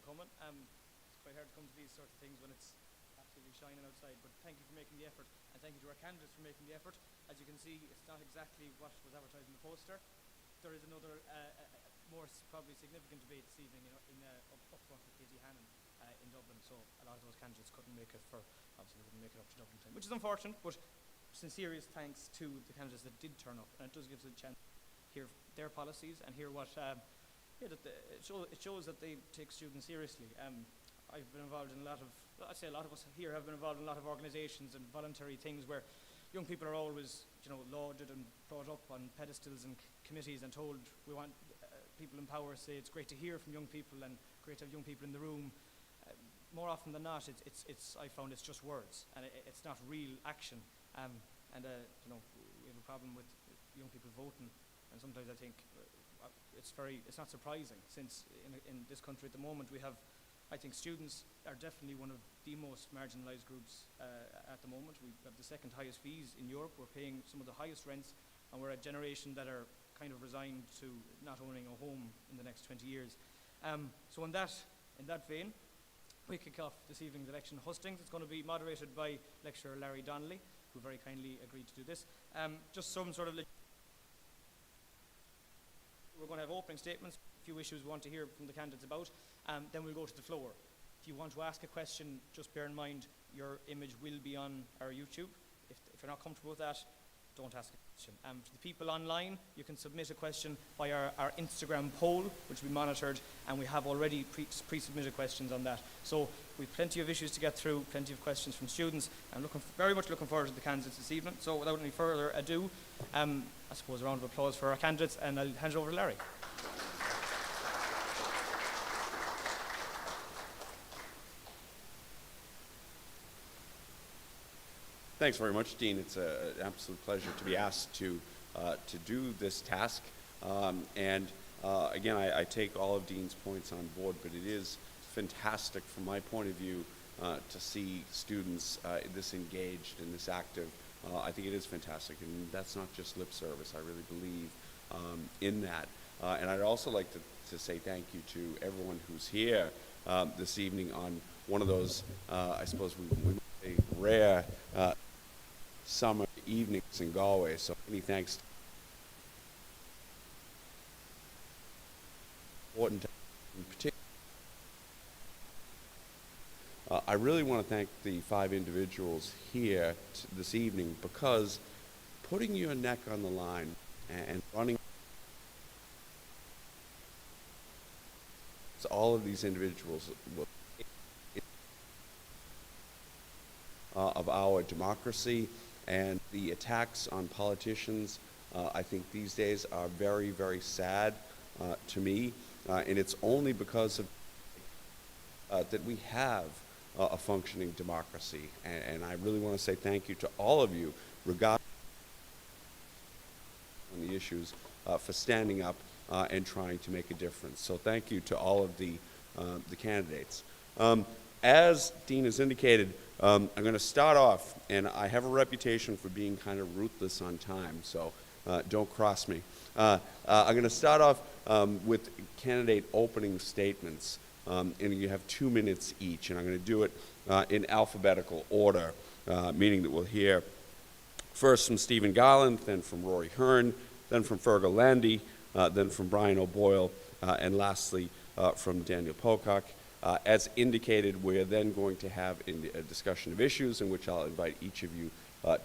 coming. It's quite hard to come to these sorts of things when it's absolutely shining outside, but thank you for making the effort, and thank you to our candidates for making the effort. As you can see, it's not exactly what was advertised in the poster. There is another more probably significant debate this evening up front with Katie Hannon in Dublin, so a lot of those candidates couldn't make it obviously couldn't make it up to Dublin time, which is unfortunate, but sincerest thanks to the candidates that did turn up, and it does give us a chance to hear their policies and hear what it shows that they take students seriously. I've been involved in I'd say a lot of us here have been involved in a lot of organisations and voluntary things where young people are always, lauded and brought up on pedestals and committees and told we want people in power say it's great to hear from young people and great to have young people in the room. More often than not, I found it's just words and it's not real action. We have a problem with young people voting, and sometimes I think it's not surprising, since in this country at the moment I think students are definitely one of the most marginalised groups at the moment. We have the second highest fees in Europe. We're paying some of the highest rents, and we're a generation that are kind of resigned to not owning a home in the next 20 years. So in that vein, we kick off this evening's election hustings. It's going to be moderated by lecturer Larry Donnelly, who very kindly agreed to do this. Just some sort of we're going to have opening statements, a few issues we want to hear from the candidates about, then we'll go to the floor. If you want to ask a question, just bear in mind your image will be on our YouTube. If you're not comfortable with that, don't ask a question. For the people online, you can submit a question by our Instagram poll, which will be monitored, and we have already pre-submitted questions on that. So we've plenty of issues to get through, plenty of questions from students. I'm very much looking forward to the candidates this evening. So without any further ado, I suppose a round of applause for our candidates, and I'll hand it over to Larry. Thanks very much, Dean. It's an absolute pleasure to be asked to do this task. Again, I take all of Dean's points on board, but it is fantastic from my point of view to see students this engaged and this active. I think it is fantastic, and that's not just lip service. I really believe in that. And I'd also like to say thank you to everyone who's here this evening on one of those, I suppose we might say, rare summer evenings in Galway. So many thanks. Important in particular. I really want to thank the 5 individuals here this evening, because putting your neck on the line and running all of these individuals of our democracy, and the attacks on politicians, I think these days are very, very sad to me, and it's only because of that we have a functioning democracy, and I really want to say thank you to all of you, regardless on the issues, for standing up and trying to make a difference. So thank you to all of the candidates. As Dean has indicated, I'm going to start off, and I have a reputation for being kind of ruthless on time, so don't cross me. I'm going to start off with candidate opening statements, and you have 2 minutes each, and I'm going to do it in alphabetical order, meaning that we'll hear first from Stephen Garland, then from Rory Hearn, then from Fergal Landy, then from Brian O'Boyle, and lastly from Daniel Pocock. As indicated, we're then going to have a discussion of issues in which I'll invite each of you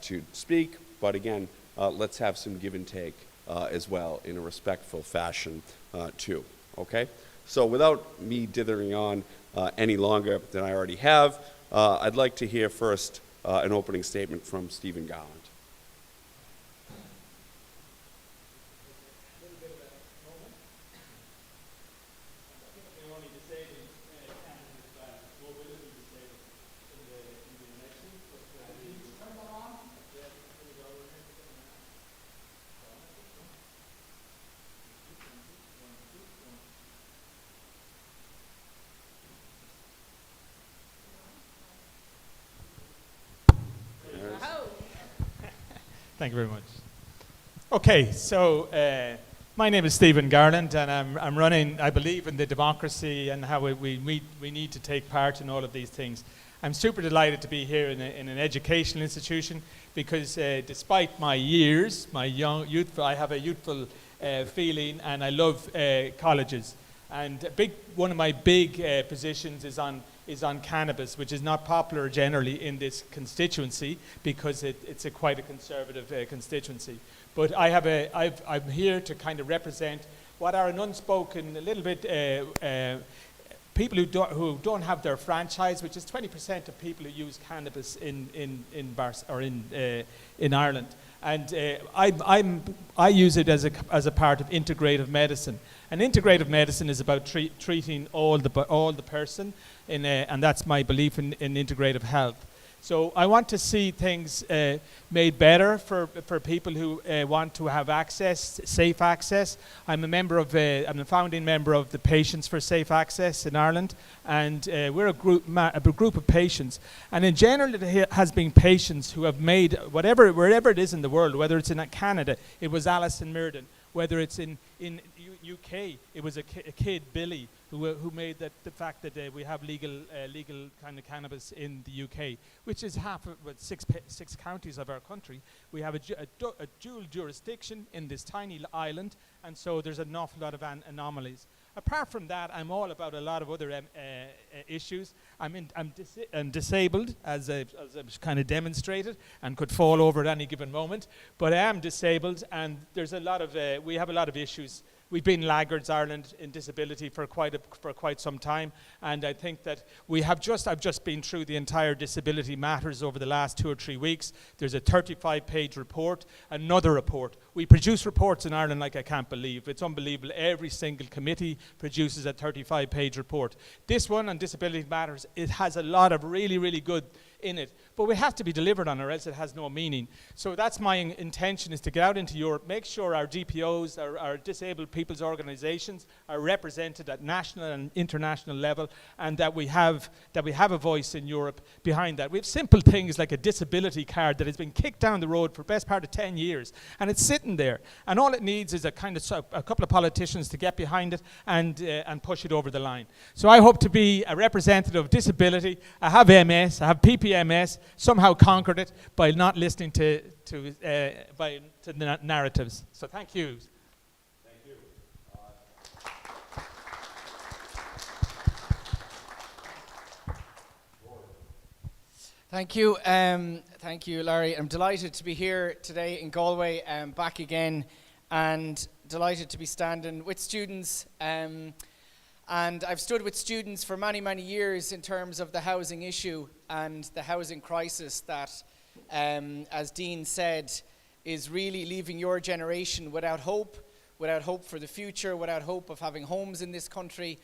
to speak. But again, let's have some give and take as well in a respectful fashion too. Okay? So without me dithering on any longer than I already have, I'd like to hear first an opening statement from Stephen Garland. Thank you very much. Okay, so My name is Stephen Garland, and I'm running, I believe in the democracy and how we need to take part in all of these things. I'm super delighted to be here in an educational institution because despite my years, I have a youthful feeling, and I love colleges. And one of my big positions is on cannabis, which is not popular generally in this constituency because it's quite a conservative constituency. But I'm here to kind of represent what are an unspoken, a little bit, people who don't have their franchise, which is 20% of people who use cannabis in Ireland. And I use it as a part of integrative medicine. And integrative medicine is about treating all the person, and that's my belief in integrative health. So I want to see things made better for people who want to have access, safe access. I'm a founding member of the Patients for Safe Access in Ireland, and we're a group of patients. And in general, it has been patients who have made wherever it is in the world, whether it's in Canada, it was Alison Mirden, whether it's in UK, it was a kid, Billy, who made the fact that we have legal kind of cannabis in the UK, which is half of six counties of our country. We have a dual jurisdiction in this tiny island, and so there's an awful lot of anomalies. Apart from that, I'm all about a lot of other issues. I'm disabled, as I've kind of demonstrated, and could fall over at any given moment. But I am disabled, and there's we have a lot of issues. We've been laggards, Ireland, in disability for quite some time, and I think that I've just been through the entire Disability Matters over the last 2 or 3 weeks. There's a 35-page report, another report. We produce reports in Ireland like I can't believe. It's unbelievable. Every single committee produces a 35-page report. This one on Disability Matters, it has a lot of really, really good in it, but we have to be delivered on, or else it has no meaning. So that's my intention, is to get out into Europe, make sure our DPOs, our disabled people's organizations, are represented at national and international level, and that we have a voice in Europe behind that. We have simple things like a disability card that has been kicked down the road for the best part of 10 years, and it's sitting there, and all it needs is a couple of politicians to get behind it and push it over the line. So I hope to be a representative of disability. I have MS, I have PPMS, somehow conquered it by not listening to the narratives. So thank you. Thank you. Thank you, Larry. I'm delighted to be here today in Galway, back again, and delighted to be standing with students. And I've stood with students for many, many years in terms of the housing issue and the housing crisis that, as Dean said, is really leaving your generation without hope for the future, without hope of having homes in this country.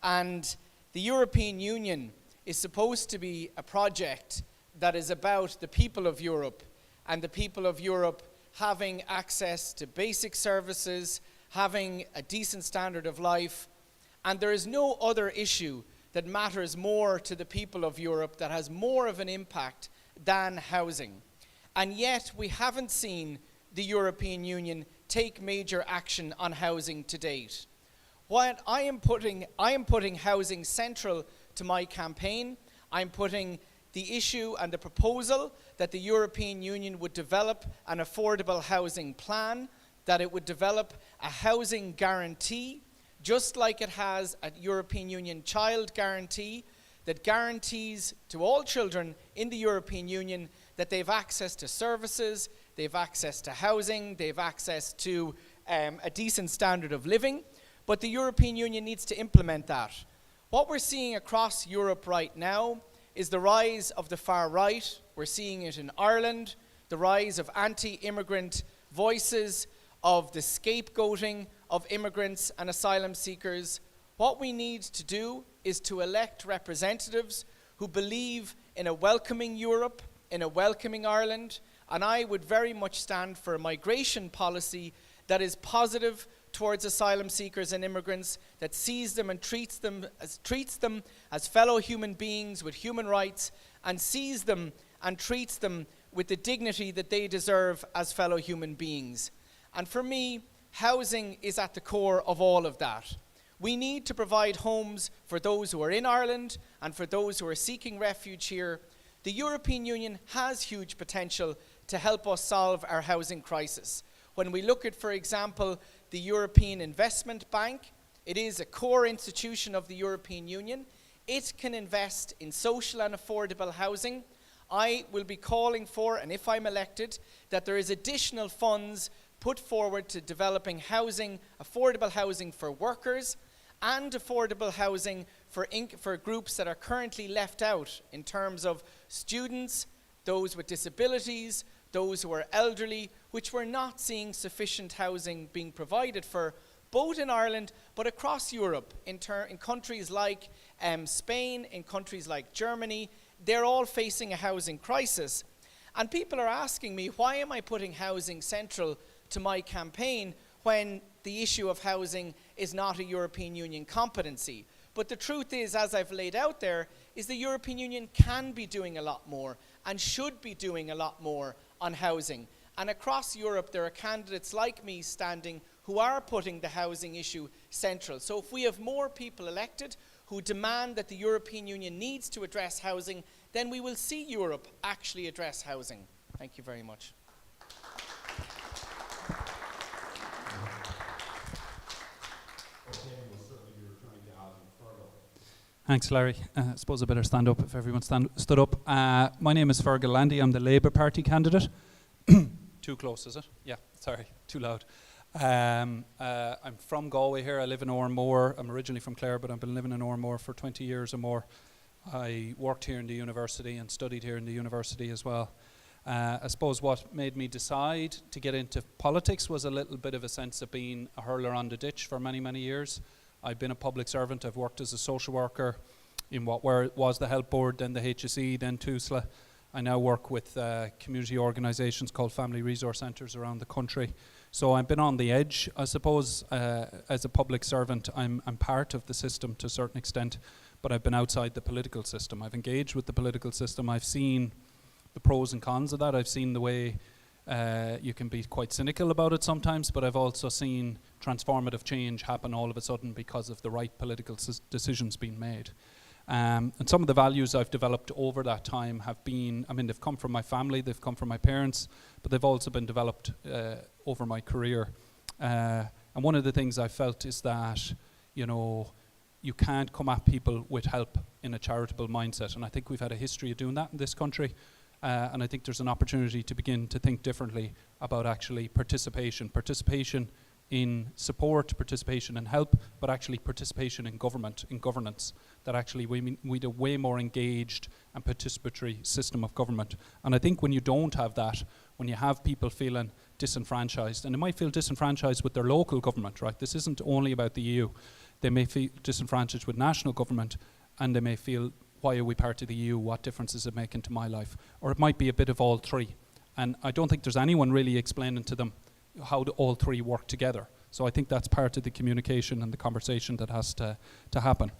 And the European Union is supposed to be a project that is about the people of Europe, and the people of Europe having access to basic services, having a decent standard of life. And there is no other issue that matters more to the people of Europe, that has more of an impact than housing. And yet we haven't seen the European Union take major action on housing to date. While I am putting housing central to my campaign, I'm putting the issue and the proposal that the European Union would develop an affordable housing plan, that it would develop a housing guarantee, just like it has a European Union child guarantee, that guarantees to all children in the European Union that they have access to services, they have access to housing, they have access to a decent standard of living. But the European Union needs to implement that. What we're seeing across Europe right now is the rise of the far right. We're seeing it in Ireland, the rise of anti-immigrant voices, of the scapegoating of immigrants and asylum seekers. What we need to do is to elect representatives who believe in a welcoming Europe, in a welcoming Ireland, and I would very much stand for a migration policy that is positive towards asylum seekers and immigrants, that sees them and treats them as fellow human beings with human rights, and sees them and treats them with the dignity that they deserve as fellow human beings. And for me, housing is at the core of all of that. We need to provide homes for those who are in Ireland and for those who are seeking refuge here. The European Union has huge potential to help us solve our housing crisis. When we look at, for example, the European Investment Bank, it is a core institution of the European Union. It can invest in social and affordable housing. I will be calling for, and if I'm elected, that there is additional funds put forward to developing housing, affordable housing for workers, and affordable housing for groups that are currently left out in terms of students, those with disabilities, those who are elderly, which we're not seeing sufficient housing being provided for, both in Ireland but across Europe, in countries like Spain, in countries like Germany. They're all facing a housing crisis. And people are asking me, why am I putting housing central to my campaign when the issue of housing is not a European Union competency? But the truth is, as I've laid out there, is the European Union can be doing a lot more and should be doing a lot more on housing. And across Europe, there are candidates like me standing who are putting the housing issue central. So if we have more people elected who demand that the European Union needs to address housing, then we will see Europe actually address housing. Thank you very much. Thanks, Larry. I suppose I better stand up if everyone stood up. My name is Fergal Landy. I'm the Labour Party candidate. Too close, is it? Yeah, sorry, too loud. I'm from Galway here. I live in Oranmore. I'm originally from Clare, but I've been living in Oranmore for 20 years or more. I worked here in the university and studied here in the university as well. I suppose what made me decide to get into politics was a little bit of a sense of being a hurler on the ditch for many, many years. I've been a public servant. I've worked as a social worker in where was the Health Board, then the HSE, then TUSLA. I now work with community organisations called Family Resource Centres around the country. So I've been on the edge, I suppose. As a public servant, I'm part of the system to a certain extent, but I've been outside the political system. I've engaged with the political system. I've seen the pros and cons of that. I've seen the way you can be quite cynical about it sometimes, but I've also seen transformative change happen all of a sudden because of the right political decisions being made. And some of the values I've developed over that time have been, I mean, they've come from my family, they've come from my parents, but they've also been developed over my career. And one of the things I felt is that, you know, you can't come at people with help in a charitable mindset. And I think we've had a history of doing that in this country. And I think there's an opportunity to begin to think differently about actually participation in support, participation in help, but actually participation in government, in governance, that actually we need a way more engaged and participatory system of government. And I think when you don't have that, when you have people feeling disenfranchised, and they might feel disenfranchised with their local government, right? This isn't only about the EU. They may feel disenfranchised with national government, and they may feel, why are we part of the EU? What difference is it making to my life? Or it might be a bit of all three. And I don't think there's anyone really explaining to them how do all three work together. So I think that's part of the communication and the conversation that has to happen.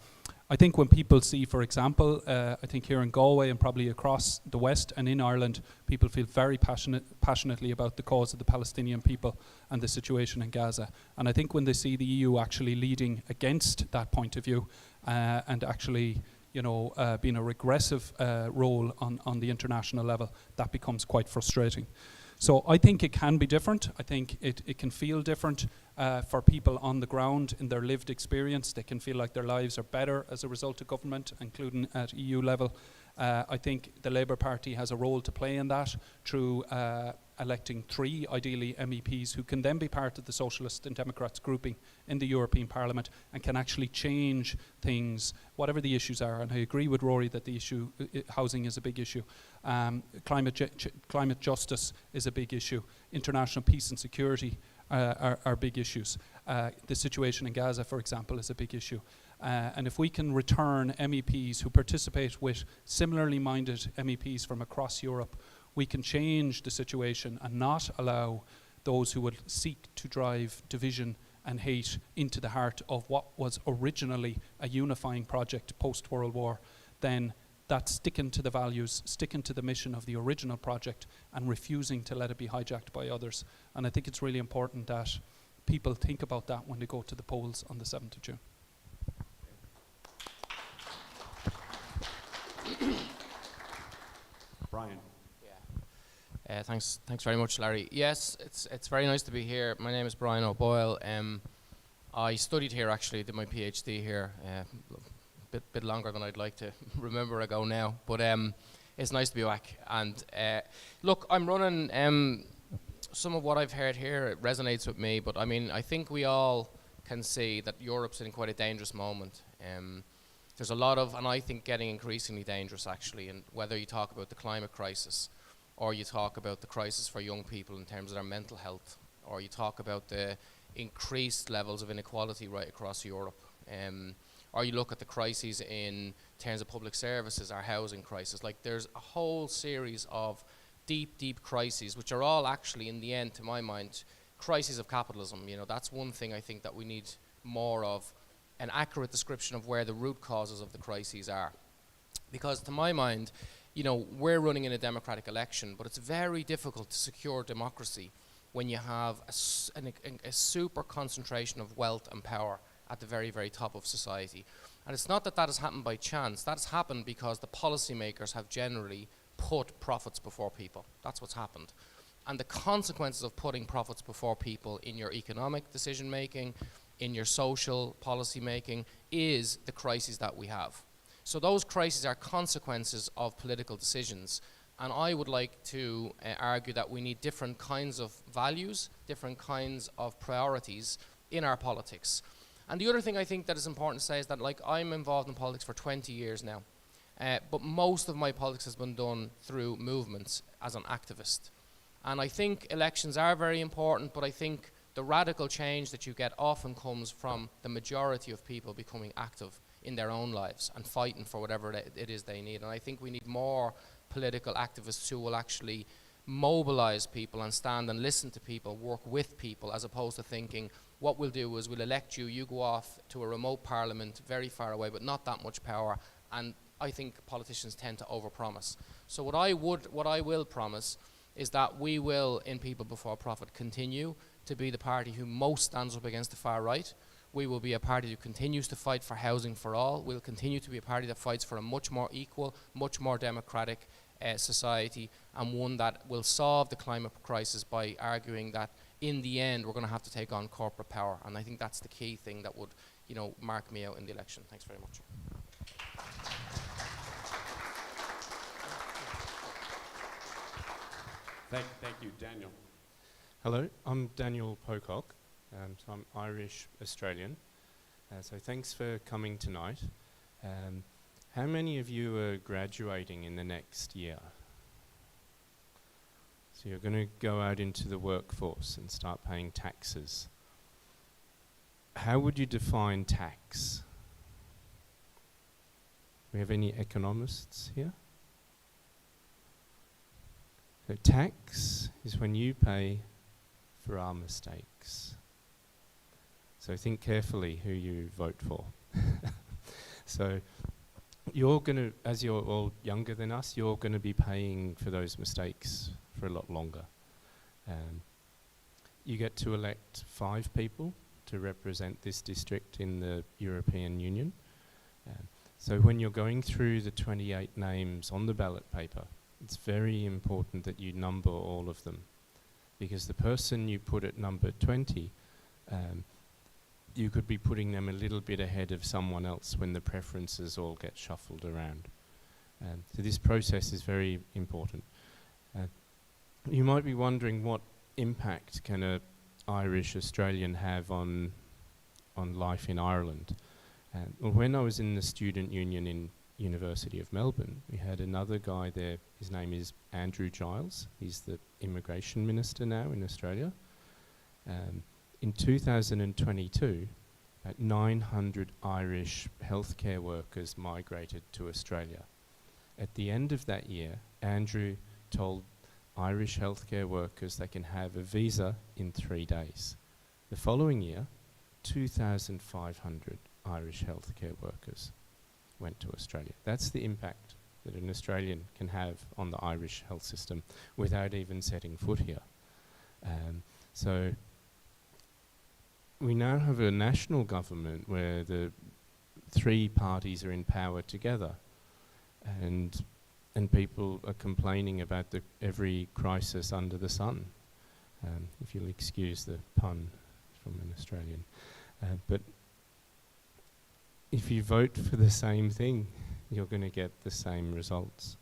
I think when people see, for example, I think here in Galway and probably across the West and in Ireland, people feel very passionately about the cause of the Palestinian people and the situation in Gaza. And I think when they see the EU actually leading against that point of view and actually, you know, being a regressive role on the international level, that becomes quite frustrating. So I think it can be different. I think it can feel different for people on the ground in their lived experience. They can feel like their lives are better as a result of government, including at EU level. I think the Labour Party has a role to play in that through electing 3, ideally, MEPs who can then be part of the Socialist and Democrats grouping in the European Parliament and can actually change things, whatever the issues are. And I agree with Rory that the issue, housing is a big issue. Climate justice is a big issue. International peace and security are big issues. The situation in Gaza, for example, is a big issue. And if we can return MEPs who participate with similarly minded MEPs from across Europe, we can change the situation and not allow those who would seek to drive division and hate into the heart of what was originally a unifying project post-World War, then that's sticking to the values, sticking to the mission of the original project and refusing to let it be hijacked by others. And I think it's really important that people think about that when they go to the polls on the 7th of June. Brian. Thanks very much, Larry. Yes, it's very nice to be here. My name is Brian O'Boyle. I studied here, actually, did my PhD here, bit longer than I'd like to remember ago now, but it's nice to be back. And look, I'm running, some of what I've heard here, it resonates with me, but I mean, I think we all can see that Europe's in quite a dangerous moment. There's a lot of, and I think getting increasingly dangerous, actually, and whether you talk about the climate crisis, or you talk about the crisis for young people in terms of their mental health, or you talk about the increased levels of inequality right across Europe, or you look at the crises in terms of public services, our housing crisis. Like, there's a whole series of deep crises, which are all actually, in the end, to my mind, crises of capitalism. You know, that's one thing I think that we need more of, an accurate description of where the root causes of the crises are. Because to my mind, you know, we're running in a democratic election, but it's very difficult to secure democracy when you have a super concentration of wealth and power at the very, very top of society. And it's not that that has happened by chance. That has happened because the policymakers have generally put profits before people. That's what's happened. And the consequences of putting profits before people in your economic decision making, in your social policy making, is the crises that we have. So those crises are consequences of political decisions. And I would like to argue that we need different kinds of values, different kinds of priorities in our politics. And the other thing I think that is important to say is that, like, I'm involved in politics for 20 years now, but most of my politics has been done through movements as an activist. And I think elections are very important, but I think the radical change that you get often comes from the majority of people becoming active in their own lives and fighting for whatever it is they need. And I think we need more political activists who will actually mobilize people and stand and listen to people, work with people, as opposed to thinking, what we'll do is we'll elect you, you go off to a remote parliament very far away, but not that much power. And I think politicians tend to overpromise. So what I will promise is that we will, in People Before Profit, continue to be the party who most stands up against the far right. We will be a party who continues to fight for housing for all. We'll continue to be a party that fights for a much more equal, much more democratic society, and one that will solve the climate crisis by arguing that in the end we're going to have to take on corporate power. And I think that's the key thing that would, you know, mark me out in the election. Thanks very much. Thank you, Daniel. Hello, I'm Daniel Pocock. So I'm Irish Australian. So thanks for coming tonight. How many of you are graduating in the next year? So you're going to go out into the workforce and start paying taxes. How would you define tax? Do we have any economists here? So tax is when you pay for our mistakes. So think carefully who you vote for. So you're going to, as you're all younger than us, you're going to be paying for those mistakes for a lot longer. You get to elect 5 people to represent this district in the European Union. So when you're going through the 28 names on the ballot paper, it's very important that you number all of them, because the person you put at number 20, you could be putting them a little bit ahead of someone else when the preferences all get shuffled around. So this process is very important. You might be wondering, what impact can an Irish Australian have on life in Ireland? Well, when I was in the student union in University of Melbourne, we had another guy there. His name is Andrew Giles. He's the immigration minister now in Australia. In 2022, about 900 Irish healthcare workers migrated to Australia. At the end of that year, Andrew told Irish healthcare workers they can have a visa in 3 days. The following year, 2,500 Irish healthcare workers went to Australia. That's the impact that an Australian can have on the Irish health system without even setting foot here. So we now have a national government where the three parties are in power together, and people are complaining about every crisis under the sun. If you'll excuse the pun from an Australian. But if you vote for the same thing, you're going to get the same results.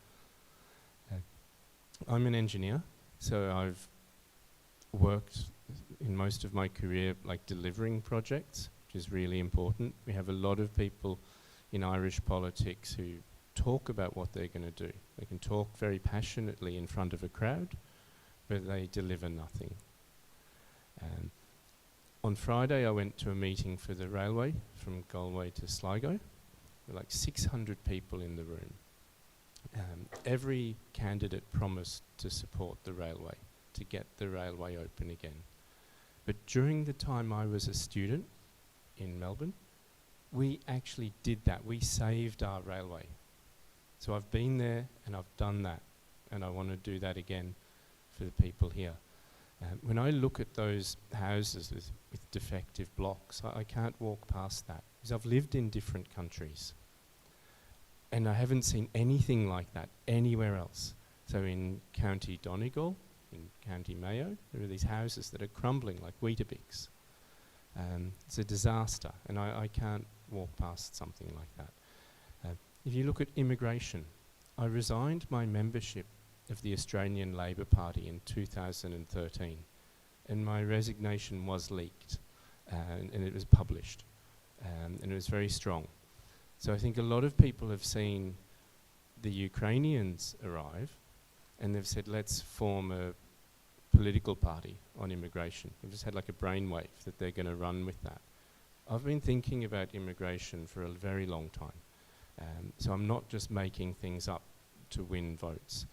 I'm an engineer, so I've worked in most of my career like delivering projects, which is really important. We have a lot of people in Irish politics who talk about what they're going to do. They can talk very passionately in front of a crowd, but they deliver nothing. On Friday, I went to a meeting for the railway from Galway to Sligo. There were like 600 people in the room. Every candidate promised to support the railway, to get the railway open again. But during the time I was a student in Melbourne, we actually did that. We saved our railway. So I've been there and I've done that, and I want to do that again for the people here. When I look at those houses with defective blocks, I can't walk past that, because I've lived in different countries. And I haven't seen anything like that anywhere else. So in County Donegal, in County Mayo, there are these houses that are crumbling like Weetabix. It's a disaster, and I can't walk past something like that. If you look at immigration, I resigned my membership of the Australian Labor Party in 2013, and my resignation was leaked, and it was published, and it was very strong. So I think a lot of people have seen the Ukrainians arrive, and they've said, let's form a political party on immigration. They've just had like a brainwave that they're going to run with that. I've been thinking about immigration for a very long time. So I'm not just making things up to win votes.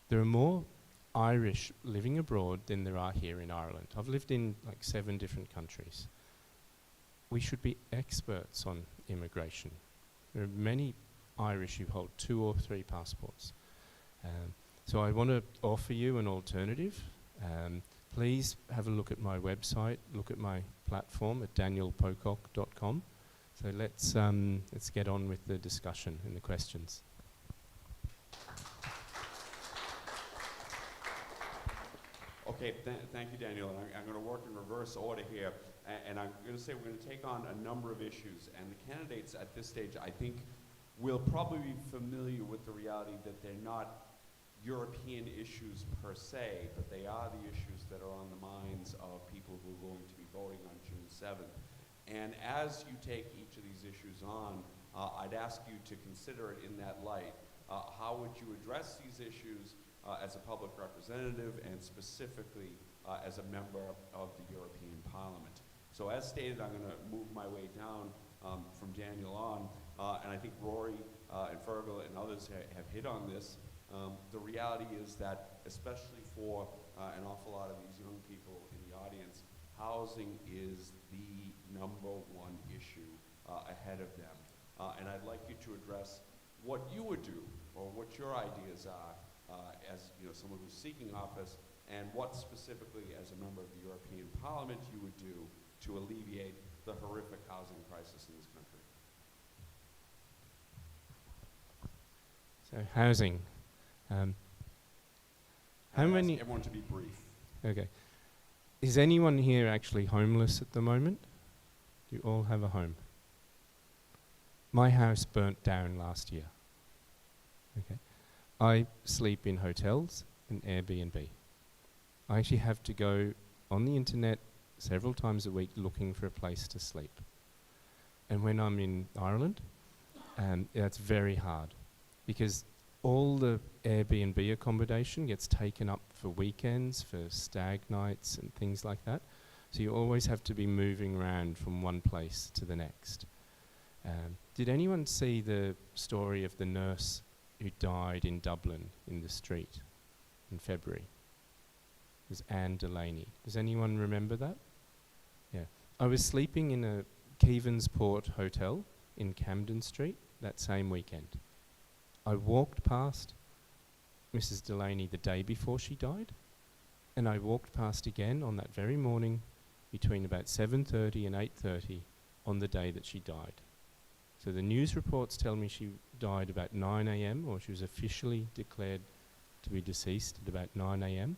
There are more Irish living abroad than there are here in Ireland. I've lived in like 7 different countries. We should be experts on immigration. There are many Irish who hold 2 or 3 passports. So I want to offer you an alternative. Please have a look at my website, look at my platform at danielpocock.com. So let's get on with the discussion and the questions. Okay, thank you, Daniel. And I'm going to work in reverse order here. And I'm going to say we're going to take on a number of issues. And the candidates at this stage, I think, will probably be familiar with the reality that they're not European issues per se, but they are the issues that are on the minds of people who are going to be voting on June 7th. And as you take each of these issues on, I'd ask you to consider it in that light. How would you address these issues as a public representative and specifically as a member of the European Parliament? So as stated, I'm going to move my way down from Daniel on, and I think Rory and Fergal and others have hit on this. The reality is that, especially for an awful lot of these young people in the audience, housing is the #1 issue ahead of them. And I'd like you to address what you would do, or what your ideas are as someone who's seeking office, and what specifically, as a member of the European Parliament, you would do to alleviate the horrific housing crisis in this country. So housing. How many? Everyone to be brief. Okay. Is anyone here actually homeless at the moment? Do you all have a home? My house burnt down last year. Okay. I sleep in hotels and Airbnb. I actually have to go on the internet several times a week looking for a place to sleep. And when I'm in Ireland, that's very hard, because all the Airbnb accommodation gets taken up for weekends, for stag nights and things like that. So you always have to be moving around from one place to the next. Did anyone see the story of the nurse who died in Dublin in the street in February? It was Anne Delaney. Does anyone remember that? Yeah. I was sleeping in a Keevansport hotel in Camden Street that same weekend. I walked past Mrs. Delaney the day before she died, and I walked past again on that very morning between about 7:30 and 8:30 on the day that she died. So the news reports tell me she died about 9 a.m., or she was officially declared to be deceased at about 9 a.m.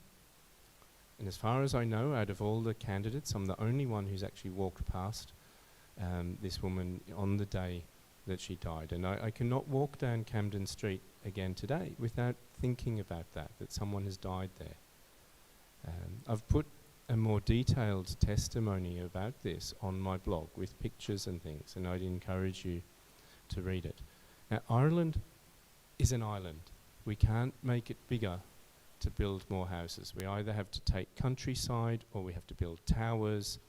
And as far as I know, out of all the candidates, I'm the only one who's actually walked past this woman on the day that she died. And I cannot walk down Camden Street again today without thinking about that someone has died there. I've put a more detailed testimony about this on my blog with pictures and things, and I'd encourage you to read it. Now, Ireland is an island. We can't make it bigger to build more houses. We either have to take countryside, or we have to build towers,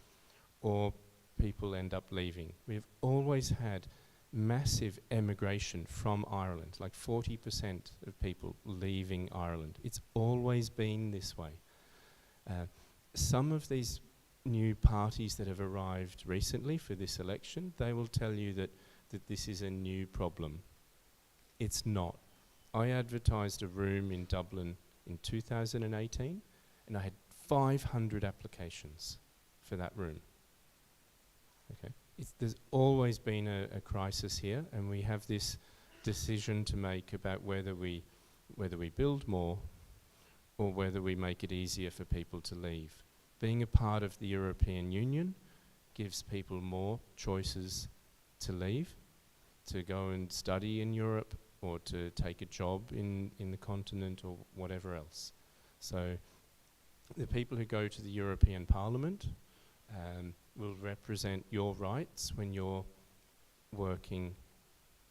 or people end up leaving. We've always had massive emigration from Ireland, like 40% of people leaving Ireland. It's always been this way. Some of these new parties that have arrived recently for this election, they will tell you that this is a new problem. It's not. I advertised a room in Dublin in 2018, and I had 500 applications for that room. Okay, there's always been a crisis here, and we have this decision to make about whether we build more or whether we make it easier for people to leave. Being a part of the European Union gives people more choices to leave, to go and study in Europe, or to take a job in the continent, or whatever else. So the people who go to the European Parliament will represent your rights when you're working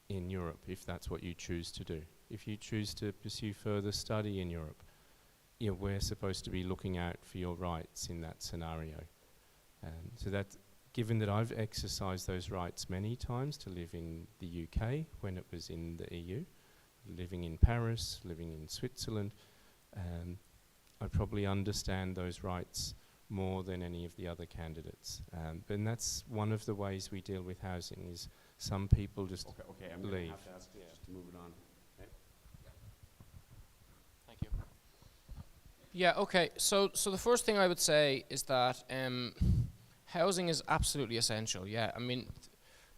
in Europe, if that's what you choose to do. If you choose to pursue further study in Europe, we're supposed to be looking out for your rights in that scenario. So that, given that I've exercised those rights many times to live in the UK when it was in the EU, living in Paris, living in Switzerland, I probably understand those rights more than any of the other candidates. But that's one of the ways we deal with housing, is some people just Okay, I'm leave. going to have to ask you just to move it on. Okay. Thank you. Yeah, okay. So the first thing I would say is that housing is absolutely essential. Yeah, I mean,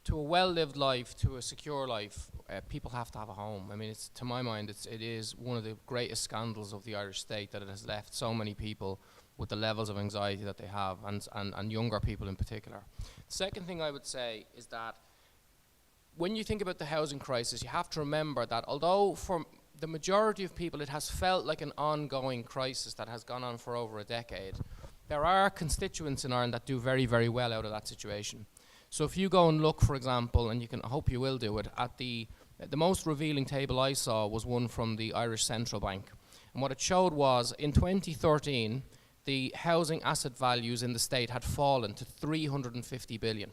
to a well-lived life, to a secure life, people have to have a home. I mean, to my mind, it is one of the greatest scandals of the Irish state that it has left so many people with the levels of anxiety that they have, and younger people in particular. The second thing I would say is that when you think about the housing crisis, you have to remember that although for the majority of people it has felt like an ongoing crisis that has gone on for over a decade, there are constituents in Ireland that do very, very well out of that situation. So if you go and look, for example, and I hope you will do it, at the most revealing table I saw was one from the Irish Central Bank. And what it showed was, in 2013, the housing asset values in the state had fallen to 350 billion.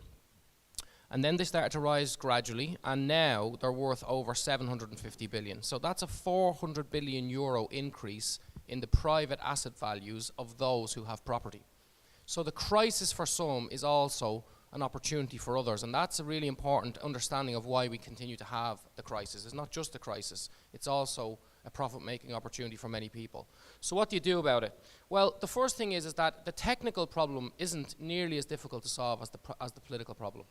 And then they started to rise gradually, and now they're worth over 750 billion. So that's a 400 billion euro increase in the private asset values of those who have property. So the crisis for some is also an opportunity for others, and that's a really important understanding of why we continue to have the crisis. It's not just a crisis, it's also a profit-making opportunity for many people. So what do you do about it? Well, the first thing is that the technical problem isn't nearly as difficult to solve as the political problem.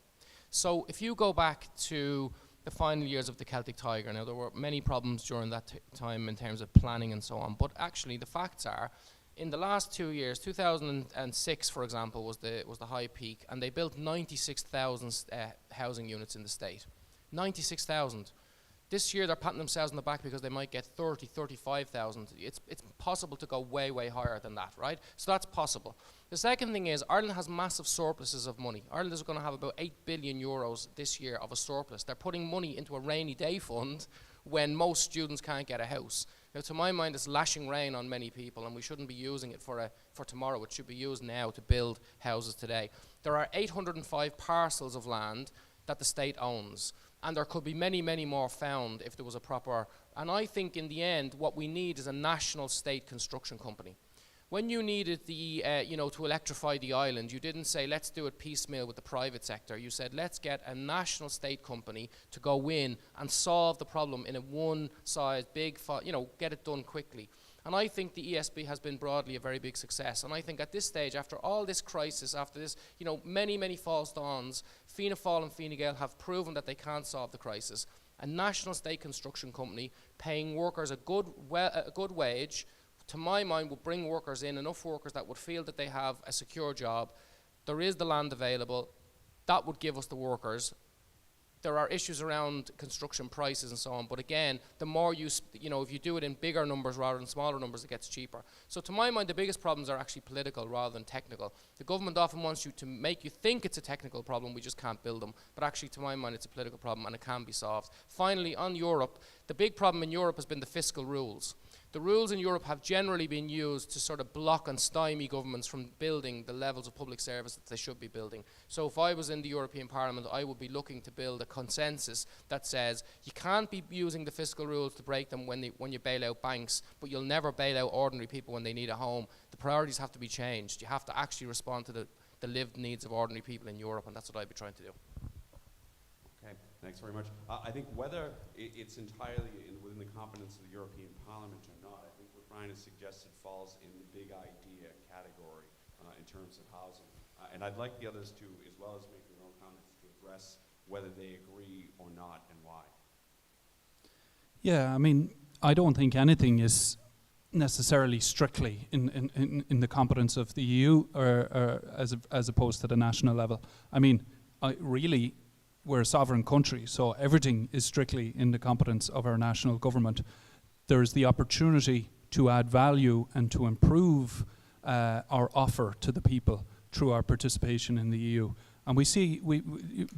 So if you go back to the final years of the Celtic Tiger, now there were many problems during that time in terms of planning and so on, but actually the facts are, in the last 2 years, 2006, for example, was the high peak, and they built 96,000 housing units in the state. 96,000. This year they're patting themselves on the back because they might get 30, 35,000. It's possible to go way, way higher than that, right? So that's possible. The second thing is Ireland has massive surpluses of money. Ireland is going to have about 8 billion euros this year of a surplus. They're putting money into a rainy day fund when most students can't get a house. Now, to my mind, it's lashing rain on many people, and we shouldn't be using it for tomorrow. It should be used now to build houses today. There are 805 parcels of land that the state owns, and there could be many, many more found if there was a proper... And I think in the end, what we need is a national state construction company. When you needed to electrify the island, you didn't say, let's do it piecemeal with the private sector. You said, let's get a national state company to go in and solve the problem in a one-size, get it done quickly. And I think the ESB has been broadly a very big success. And I think at this stage, after all this crisis, after this, you know, many, many false dawns, Fianna Fáil and Fine Gael have proven that they can't solve the crisis. A national state construction company paying workers a good wage, to my mind, would bring workers in, enough workers that would feel that they have a secure job. There is the land available. That would give us the workers. There are issues around construction prices and so on, but again, the more you know, if you do it in bigger numbers rather than smaller numbers, it gets cheaper. So to my mind, the biggest problems are actually political rather than technical. The government often wants you to make you think it's a technical problem, we just can't build them. But actually, to my mind, it's a political problem and it can be solved. Finally, on Europe, the big problem in Europe has been the fiscal rules. The rules in Europe have generally been used to sort of block and stymie governments from building the levels of public service that they should be building. So if I was in the European Parliament, I would be looking to build a consensus that says you can't be using the fiscal rules to break them when you bail out banks, but you'll never bail out ordinary people when they need a home. The priorities have to be changed. You have to actually respond to the lived needs of ordinary people in Europe, and that's what I'd be trying to do. Okay, thanks very much. I think whether it's entirely within the competence of the European Parliament or not, I think what Brian has suggested falls in the big idea category in terms of housing. And I'd like the others to, as well as make their own comments, to address whether they agree or not and why. Yeah, I mean, I don't think anything is necessarily strictly in the competence of the EU or as opposed to the national level. I mean, really, we're a sovereign country, so everything is strictly in the competence of our national government. There is the opportunity to add value and to improve our offer to the people through our participation in the EU. And we see, we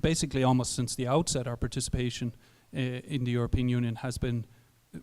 basically almost since the outset, our participation in the European Union has been,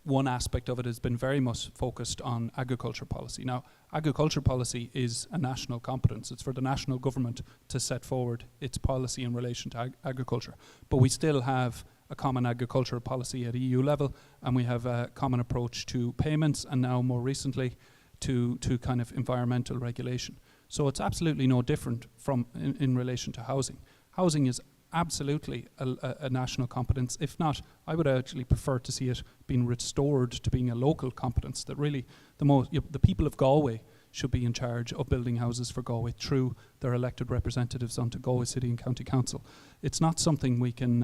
one aspect of it has been very much focused on agriculture policy. Now, agriculture policy is a national competence. It's for the national government to set forward its policy in relation to agriculture. But we still have a common agricultural policy at EU level, and we have a common approach to payments, and now more recently to kind of environmental regulation. So it's absolutely no different from in relation to housing. Housing is absolutely a national competence. If not, I would actually prefer to see it being restored to being a local competence, that really the people of Galway should be in charge of building houses for Galway through their elected representatives onto Galway City and County Council. It's not something we can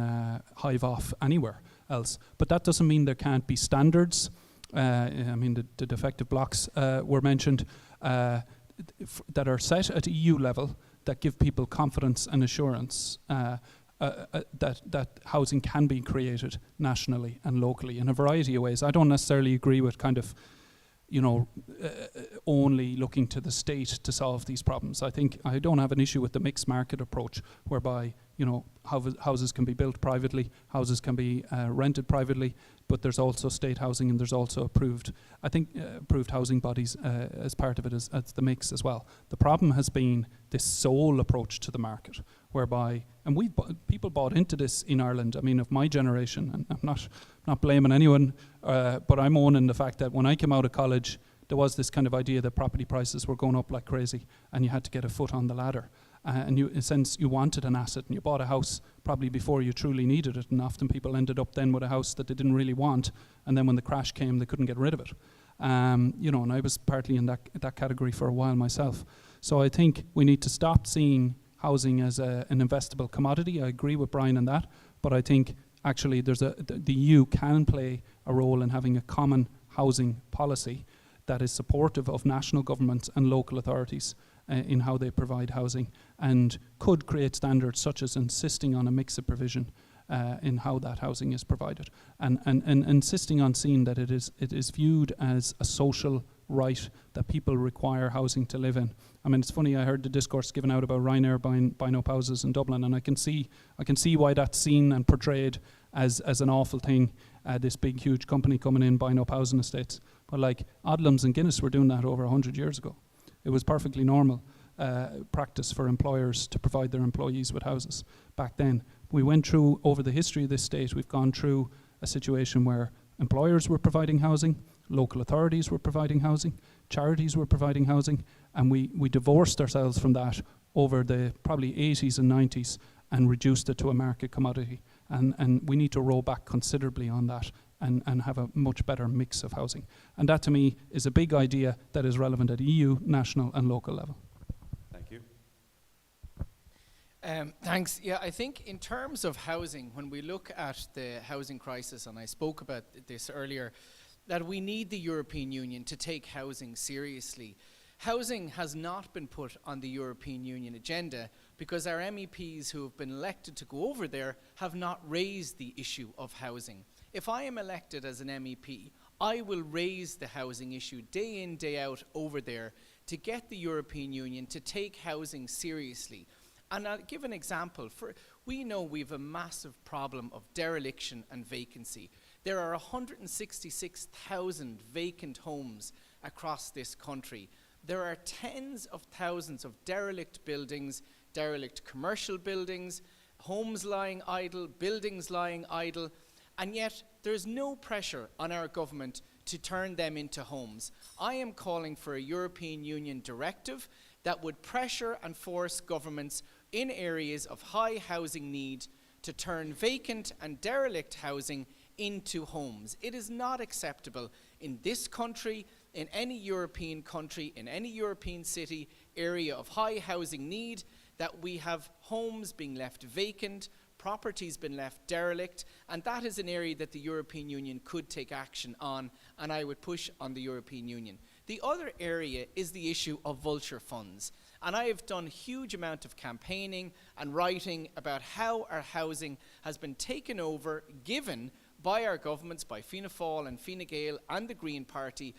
hive off anywhere else. But that doesn't mean there can't be standards. I mean, the defective blocks were mentioned that are set at EU level that give people confidence and assurance that housing can be created nationally and locally in a variety of ways. I don't necessarily agree with kind of, you know, only looking to the state to solve these problems. I think I don't have an issue with the mixed market approach, whereby, you know, houses can be built privately, houses can be rented privately, but there's also state housing and there's also approved housing bodies as part of it as the mix as well. The problem has been this sole approach to the market, whereby, and people bought into this in Ireland. I mean, of my generation, and I'm not blaming anyone, but I'm owning the fact that when I came out of college, there was this kind of idea that property prices were going up like crazy, and you had to get a foot on the ladder. And in a sense, you wanted an asset, and you bought a house probably before you truly needed it, and often people ended up then with a house that they didn't really want, and then when the crash came, they couldn't get rid of it. You know, and I was partly in that category for a while myself. So I think we need to stop seeing housing as an investable commodity. I agree with Brian on that, but I think actually the EU can play a role in having a common housing policy that is supportive of national governments and local authorities in how they provide housing, and could create standards such as insisting on a mix of provision in how that housing is provided, and insisting on seeing that it is viewed as a social right that people require housing to live in. I mean, it's funny, I heard the discourse given out about Ryanair buying up houses in Dublin, and I can see why that's seen and portrayed as an awful thing, this big huge company coming in buying up housing estates. But like Odlums and Guinness were doing that over 100 years ago. It was perfectly normal practice for employers to provide their employees with houses back then. We went through, over the history of this state, we've gone through a situation where employers were providing housing, local authorities were providing housing, charities were providing housing, and we divorced ourselves from that over the probably 80s and 90s and reduced it to a market commodity. And we need to roll back considerably on that and have a much better mix of housing. And that to me is a big idea that is relevant at EU, national and local level. Thank you. Thanks. Yeah, I think in terms of housing, when we look at the housing crisis, and I spoke about this earlier, that we need the European Union to take housing seriously. Housing has not been put on the European Union agenda because our MEPs who have been elected to go over there have not raised the issue of housing. If I am elected as an MEP, I will raise the housing issue day in, day out over there to get the European Union to take housing seriously. And I'll give an example. We know we have a massive problem of dereliction and vacancy. There are 166,000 vacant homes across this country. There are tens of thousands of derelict buildings, derelict commercial buildings, homes lying idle, buildings lying idle, and yet there's no pressure on our government to turn them into homes. I am calling for a European Union directive that would pressure and force governments in areas of high housing need to turn vacant and derelict housing into homes. It is not acceptable in this country, in any European country, in any European city, area of high housing need, that we have homes being left vacant, properties been left derelict, and that is an area that the European Union could take action on, and I would push on the European Union. The other area is the issue of vulture funds. And I have done a huge amount of campaigning and writing about how our housing has been taken over, given by our governments, by Fianna Fáil and Fine Gael and the Green Party,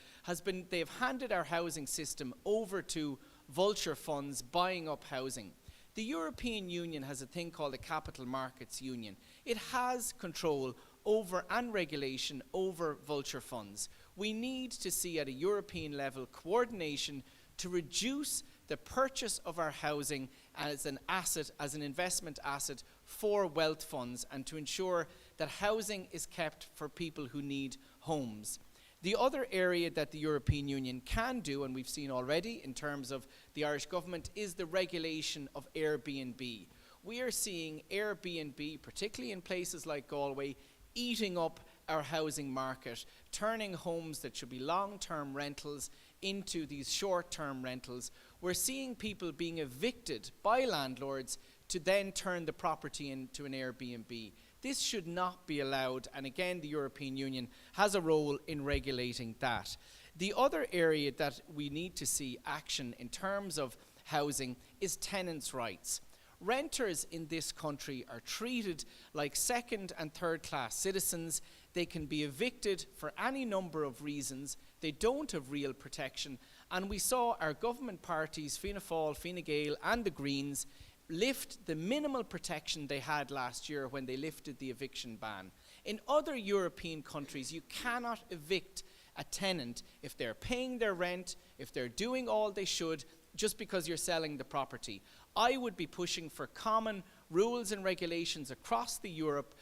they've handed our housing system over to vulture funds buying up housing. The European Union has a thing called the Capital Markets Union. It has control over and regulation over vulture funds. We need to see at a European level coordination to reduce the purchase of our housing as an asset, as an investment asset for wealth funds, and to ensure that housing is kept for people who need homes. The other area that the European Union can do, and we've seen already in terms of the Irish government, is the regulation of Airbnb. We are seeing Airbnb, particularly in places like Galway, eating up our housing market, turning homes that should be long-term rentals into these short-term rentals. We're seeing people being evicted by landlords to then turn the property into an Airbnb. This should not be allowed, and again, the European Union has a role in regulating that. The other area that we need to see action in terms of housing is tenants' rights. Renters in this country are treated like second and third class citizens. They can be evicted for any number of reasons. They don't have real protection. And we saw our government parties, Fianna Fáil, Fine Gael and the Greens, lift the minimal protection they had last year when they lifted the eviction ban. In other European countries, you cannot evict a tenant if they're paying their rent, if they're doing all they should, just because you're selling the property. I would be pushing for common rules and regulations across Europe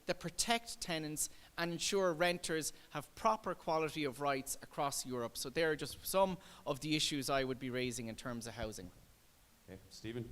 that protect tenants and ensure renters have proper quality of rights across Europe. So there are just some of the issues I would be raising in terms of housing. Okay, Stephen.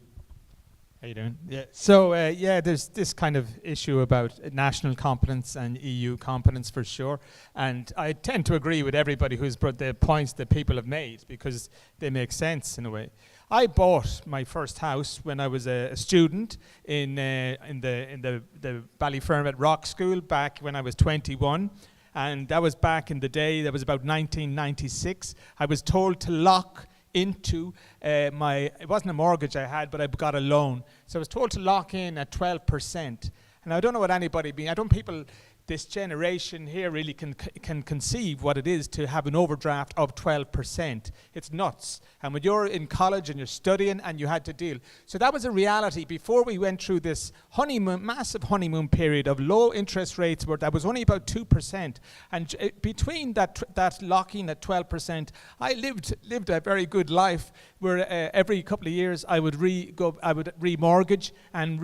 How you doing? Yeah. So there's this kind of issue about national competence and EU competence for sure, and I tend to agree with everybody who's brought the points that people have made because they make sense in a way. I bought my first house when I was a student in the Ballyfermot Rock School back when I was 21. And that was back in the day, that was about 1996. I was told to lock into it wasn't a mortgage I had, but I got a loan. So I was told to lock in at 12%. And I don't know what anybody I don't people this generation here really can conceive what it is to have an overdraft of 12%. It's nuts. And when you're in college and you're studying and you had to deal. So that was a reality before we went through this massive honeymoon period of low interest rates that was only about 2%. And between that locking at 12%, I lived a very good life where every couple of years I would remortgage and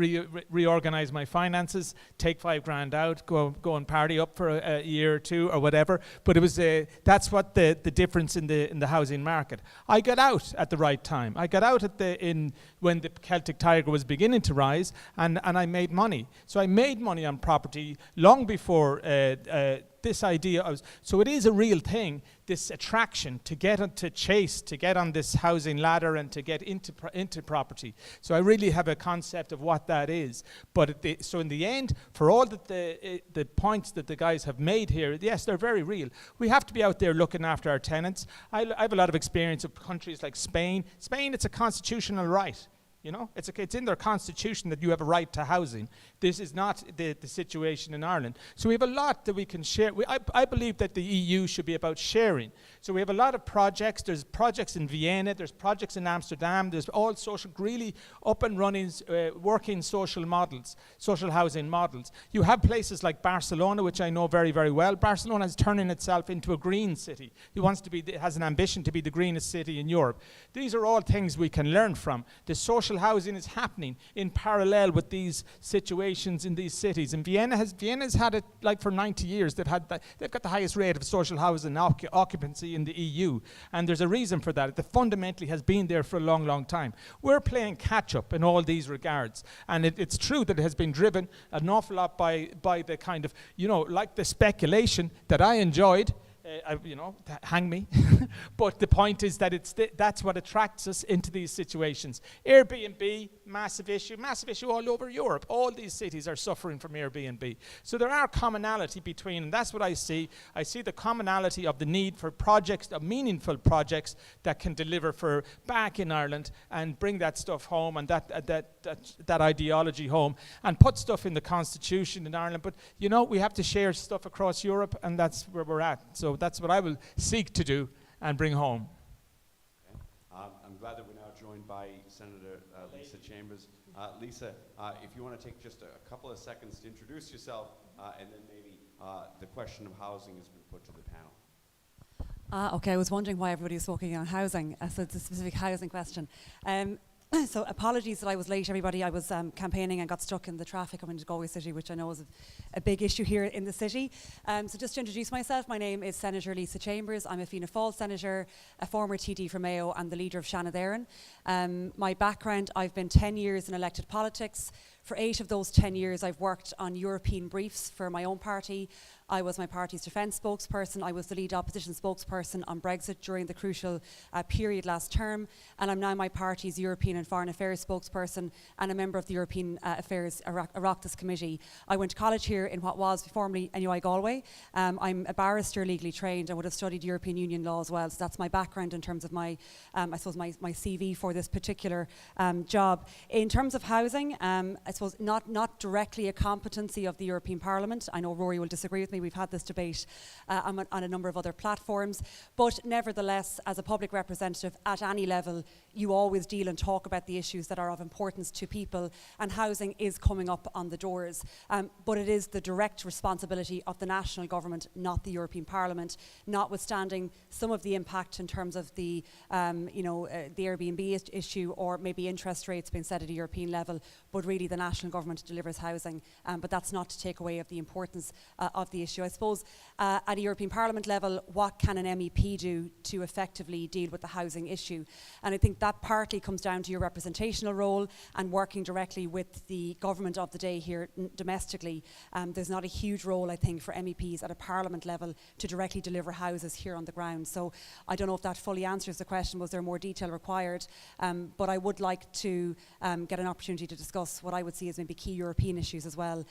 reorganize my finances, take $5,000 out, go go and party up for a year or two or whatever. But it was that's what the difference in the housing market. I got out at the right time. I got out when the Celtic Tiger was beginning to rise, and I made money. So I made money on property long before this idea. So it is a real thing, this attraction to get on this housing ladder and to get into property. So I really have a concept of what that is. But so in the end, for all that the points that the guys have made here, yes, they're very real. We have to be out there looking after our tenants. I have a lot of experience of countries like Spain. Spain, it's a constitutional right. You know, it's in their constitution that you have a right to housing. This is not the situation in Ireland. So we have a lot that we can share. I believe that the EU should be about sharing. So we have a lot of projects. There's projects in Vienna. There's projects in Amsterdam. There's all really up and running, working social models, social housing models. You have places like Barcelona, which I know very, very well. Barcelona is turning itself into a green city. It has an ambition to be the greenest city in Europe. These are all things we can learn from. The social housing is happening in parallel with these situations in these cities. And Vienna's had it like for 90 years. They've got the highest rate of social housing occupancy in the EU, and there's a reason for that. It fundamentally has been there for a long, long time. We're playing catch up in all these regards, and it's true that it has been driven an awful lot by the kind of, like the speculation that I enjoyed. Hang me. But the point is that that's what attracts us into these situations. Airbnb, massive issue all over Europe. All these cities are suffering from Airbnb. So there are commonality between, and that's what I see. I see the commonality of the need for projects, of meaningful projects that can deliver for back in Ireland and bring that stuff home and that ideology home and put stuff in the constitution in Ireland. But, we have to share stuff across Europe, and that's where we're at. So that's what I will seek to do and bring home. Okay. I'm glad that we're now joined by Senator Lisa Chambers. Lisa, if you want to take just a couple of seconds to introduce yourself, and then maybe the question of housing has been put to the panel. Okay, I was wondering why everybody was focusing on housing. So it's a specific housing question. So apologies that I was late, everybody. I was campaigning and got stuck in the traffic coming to Galway City, which I know is a big issue here in the city. So just to introduce myself, my name is Senator Lisa Chambers. I'm a Fianna Fáil senator, a former TD for Mayo, and the leader of Shanna Éireann. My background, I've been 10 years in elected politics. For 8 of those 10 years, I've worked on European briefs for my own party. I was my party's defence spokesperson. I was the lead opposition spokesperson on Brexit during the crucial period last term. And I'm now my party's European and Foreign Affairs spokesperson and a member of the European Affairs Oireachtas Committee. I went to college here in what was formerly NUI Galway. I'm a barrister, legally trained, and would have studied European Union law as well. So that's my background in terms of my CV for this particular job. In terms of housing, I suppose not directly a competency of the European Parliament. I know Rory will disagree with me. We've had this debate on a number of other platforms. But nevertheless, as a public representative at any level, you always deal and talk about the issues that are of importance to people, and housing is coming up on the doors. But it is the direct responsibility of the national government, not the European Parliament, notwithstanding some of the impact in terms of the Airbnb issue, or maybe interest rates being set at a European level. But really, the national government delivers housing. But that's not to take away of the importance of the issue. I suppose at a European Parliament level, what can an MEP do to effectively deal with the housing issue? And I think that partly comes down to your representational role and working directly with the government of the day here domestically. There's not a huge role, I think, for MEPs at a Parliament level to directly deliver houses here on the ground. So I don't know if that fully answers the question. Was there more detail required? But I would like to get an opportunity to discuss what I would see as maybe key European issues as well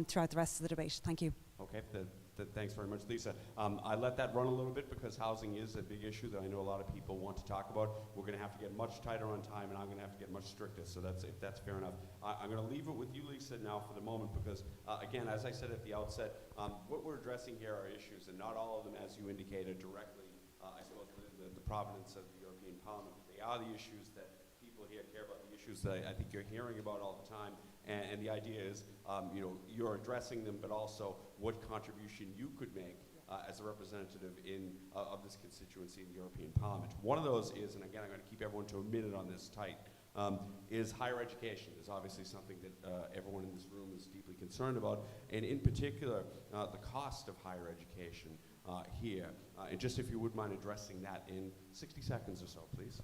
throughout the rest of the debate. Thank you. Okay, thanks very much, Lisa. I let that run a little bit because housing is a big issue that I know a lot of people want to talk about. We're going to have to get much tighter on time, and I'm going to have to get much stricter, so if that's fair enough. I'm going to leave it with you, Lisa, now for the moment because, again, as I said at the outset, what we're addressing here are issues, and not all of them, as you indicated, directly, I suppose, within the providence of the European Parliament. They are the issues that people here care about, the issues that I think you're hearing about all the time. And the idea is, you're addressing them, but also what contribution you could make as a representative of this constituency in the European Parliament. One of those is, and again, I'm going to keep everyone to a minute on this tight, is higher education. Is obviously something that everyone in this room is deeply concerned about, and in particular, the cost of higher education here. And just if you would mind addressing that in 60 seconds or so, please.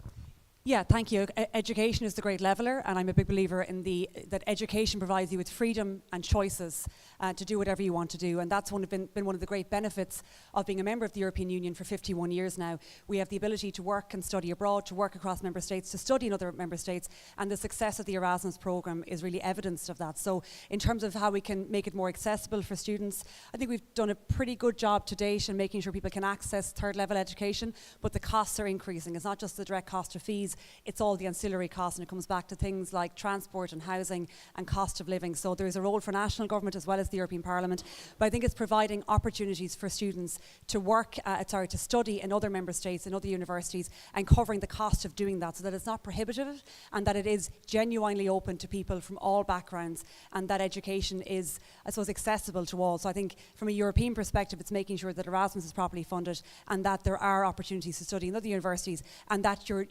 Yeah, thank you. Education is the great leveler, and I'm a big believer in that education provides you with freedom and choices to do whatever you want to do, and that's been one of the great benefits of being a member of the European Union for 51 years now. We have the ability to work and study abroad, to work across member states, to study in other member states, and the success of the Erasmus programme is really evidence of that. So in terms of how we can make it more accessible for students, I think we've done a pretty good job to date in making sure people can access third level education, but the costs are increasing. It's not just the direct cost of fees, it's all the ancillary costs, and it comes back to things like transport and housing and cost of living. So there is a role for national government as well as the European Parliament, but I think it's providing opportunities for students to to study in other member states, in other universities, and covering the cost of doing that so that it's not prohibitive and that it is genuinely open to people from all backgrounds, and that education is, I suppose, accessible to all. So I think from a European perspective, it's making sure that Erasmus is properly funded and that there are opportunities to study in other universities, and that your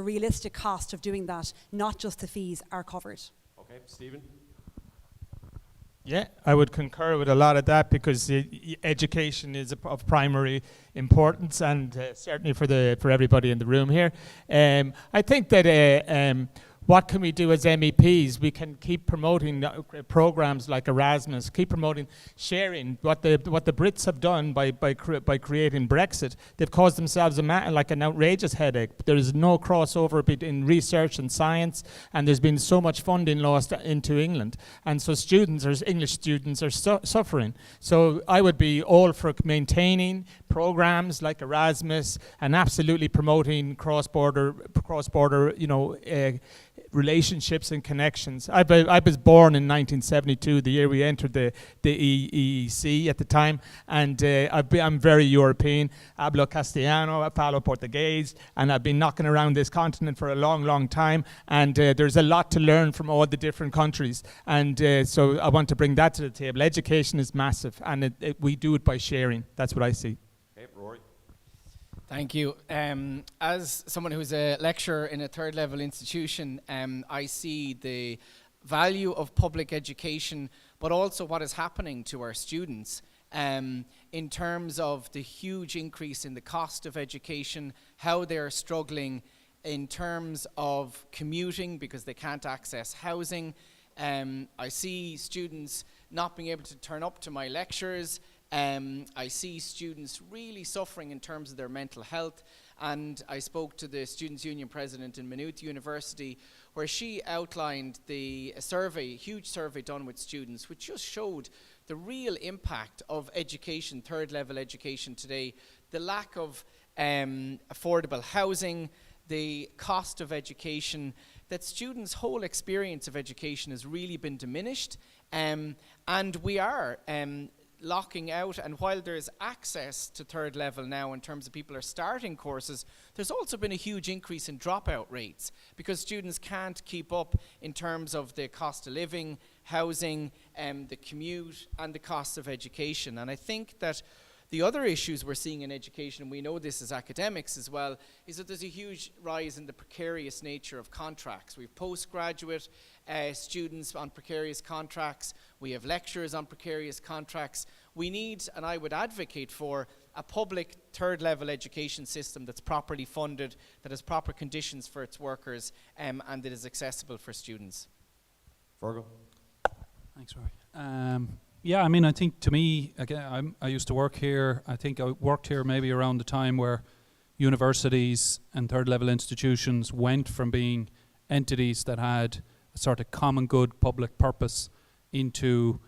realistic cost of doing that, not just the fees, are covered. Okay, Stephen? Yeah, I would concur with a lot of that, because education is of primary importance, and certainly for everybody in the room here. I think that what can we do as MEPs? We can keep promoting programs like Erasmus, keep promoting sharing. What the Brits have done by creating Brexit, they've caused themselves like an outrageous headache. There is no crossover in research and science, and there's been so much funding lost into England, and so English students are suffering. So I would be all for maintaining programs like Erasmus and absolutely promoting cross-border, relationships and connections. I was born in 1972, the year we entered the EEC at the time, and I'm very European. Hablo Castellano, falo Portuguese, and I've been knocking around this continent for a long, long time, and there's a lot to learn from all the different countries, and so I want to bring that to the table. Education is massive, and we do it by sharing. That's what I see. Okay, Rory? Thank you. As someone who's a lecturer in a third level institution, I see the value of public education, but also what is happening to our students in terms of the huge increase in the cost of education, how they're struggling in terms of commuting because they can't access housing. I see students not being able to turn up to my lectures. I see students really suffering in terms of their mental health, and I spoke to the Students' Union president in Maynooth University, where she outlined a huge survey done with students, which just showed the real impact of education, third level education today, the lack of affordable housing, the cost of education, that students' whole experience of education has really been diminished, and we are locking out. And while there's access to third level now in terms of people are starting courses, there's also been a huge increase in dropout rates because students can't keep up in terms of the cost of living, housing, the commute, and the cost of education. And I think that the other issues we're seeing in education, and we know this as academics as well, is that there's a huge rise in the precarious nature of contracts. We have postgraduate students on precarious contracts. We have lecturers on precarious contracts. We need, and I would advocate for, a public third level education system that's properly funded, that has proper conditions for its workers, and that is accessible for students. Virgil? Thanks, Rory. Yeah, I mean, I think to me, again, I used to work here. I think I worked here maybe around the time where universities and third level institutions went from being entities that had a sort of common good public purpose into,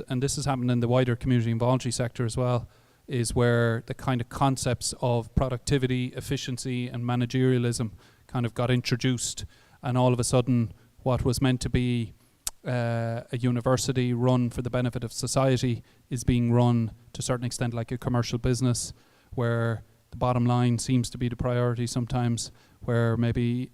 and this has happened in the wider community and voluntary sector as well, is where the kind of concepts of productivity, efficiency and managerialism kind of got introduced, and all of a sudden what was meant to be a university run for the benefit of society is being run to a certain extent like a commercial business, where the bottom line seems to be the priority sometimes, where maybe,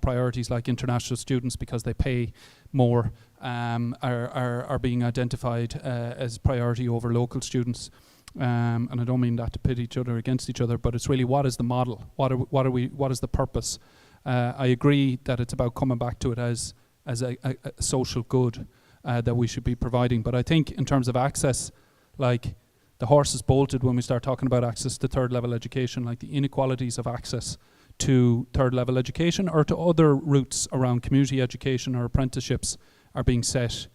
priorities like international students, because they pay more, are being identified as priority over local students. And I don't mean that to pit each other against each other, but it's really, what is the model? What is the purpose? I agree that it's about coming back to it as a social good that we should be providing. But I think in terms of access, like the horse is bolted when we start talking about access to third level education, like the inequalities of access to third level education or to other routes around community education or apprenticeships are being set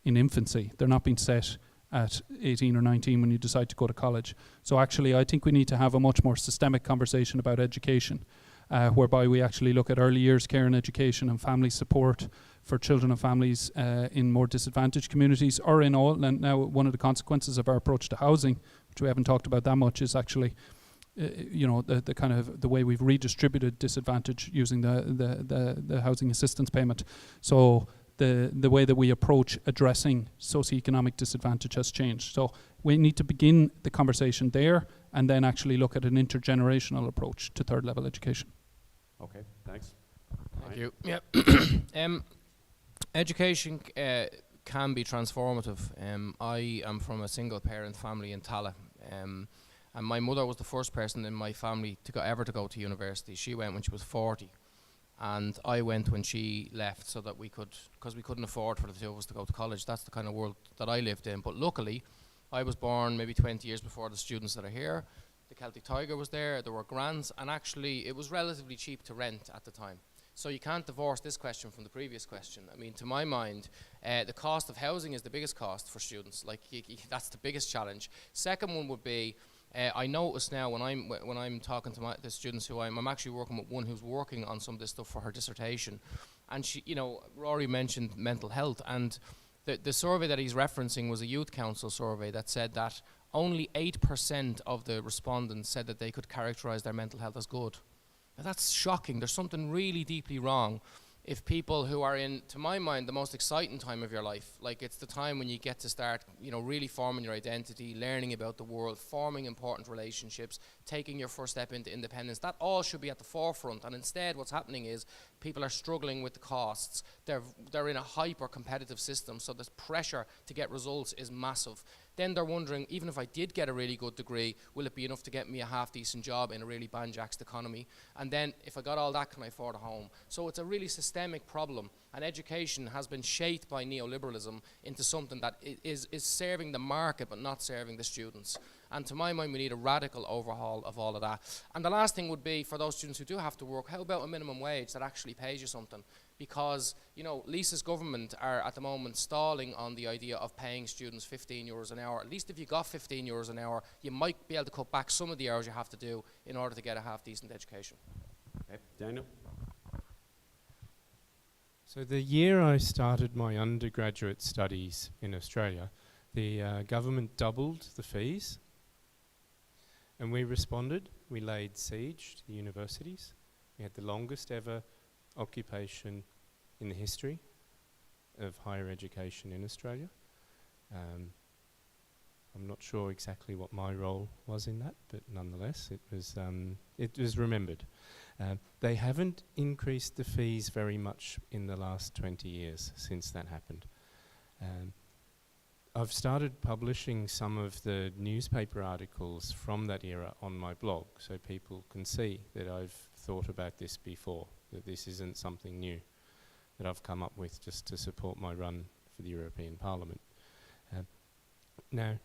in infancy. They're not being set at 18 or 19 when you decide to go to college. So actually I think we need to have a much more systemic conversation about education, whereby we actually look at early years care and education and family support for children and families in more disadvantaged communities or in all. And now one of the consequences of our approach to housing, which we haven't talked about that much, is actually the kind of the way we've redistributed disadvantage using the housing assistance payment. So the way that we approach addressing socioeconomic disadvantage has changed. So we need to begin the conversation there and then actually look at an intergenerational approach to third level education. Okay, thanks. Thank you. Yeah. Education can be transformative. I am from a single parent family in Tala. And my mother was the first person in my family ever to go to university. She went when she was 40. And I went when she left so that because we couldn't afford for the two of us to go to college. That's the kind of world that I lived in. But luckily, I was born maybe 20 years before the students that are here. The Celtic Tiger was there were grants, and actually it was relatively cheap to rent at the time. So you can't divorce this question from the previous question. I mean, to my mind, the cost of housing is the biggest cost for students. Like, that's the biggest challenge. Second one would be, I notice now when I'm talking to the students who I'm actually working with one who's working on some of this stuff for her dissertation, and she, Rory mentioned mental health, and the survey that he's referencing was a youth council survey that said that only 8% of the respondents said that they could characterize their mental health as good. Now that's shocking. There's something really deeply wrong if people who are in, to my mind, the most exciting time of your life, like it's the time when you get to start, really forming your identity, learning about the world, forming important relationships, taking your first step into independence, that all should be at the forefront. And instead what's happening is people are struggling with the costs. They're in a hyper competitive system, so the pressure to get results is massive. Then they're wondering, even if I did get a really good degree, will it be enough to get me a half-decent job in a really banjaxed economy? And then, if I got all that, can I afford a home? So it's a really systemic problem, and education has been shaped by neoliberalism into something that is serving the market but not serving the students. And to my mind, we need a radical overhaul of all of that. And the last thing would be, for those students who do have to work, how about a minimum wage that actually pays you something? Because, Lisa's government are at the moment stalling on the idea of paying students €15 an hour. At least if you got €15 an hour, you might be able to cut back some of the hours you have to do in order to get a half-decent education. Okay, Daniel? So the year I started my undergraduate studies in Australia, the government doubled the fees, and we responded. We laid siege to the universities. We had the longest ever occupation in the history of higher education in Australia. I'm not sure exactly what my role was in that, but nonetheless, it was remembered. They haven't increased the fees very much in the last 20 years since that happened. I've started publishing some of the newspaper articles from that era on my blog, so people can see that I've thought about this before, that this isn't something new that I've come up with just to support my run for the European Parliament. Now,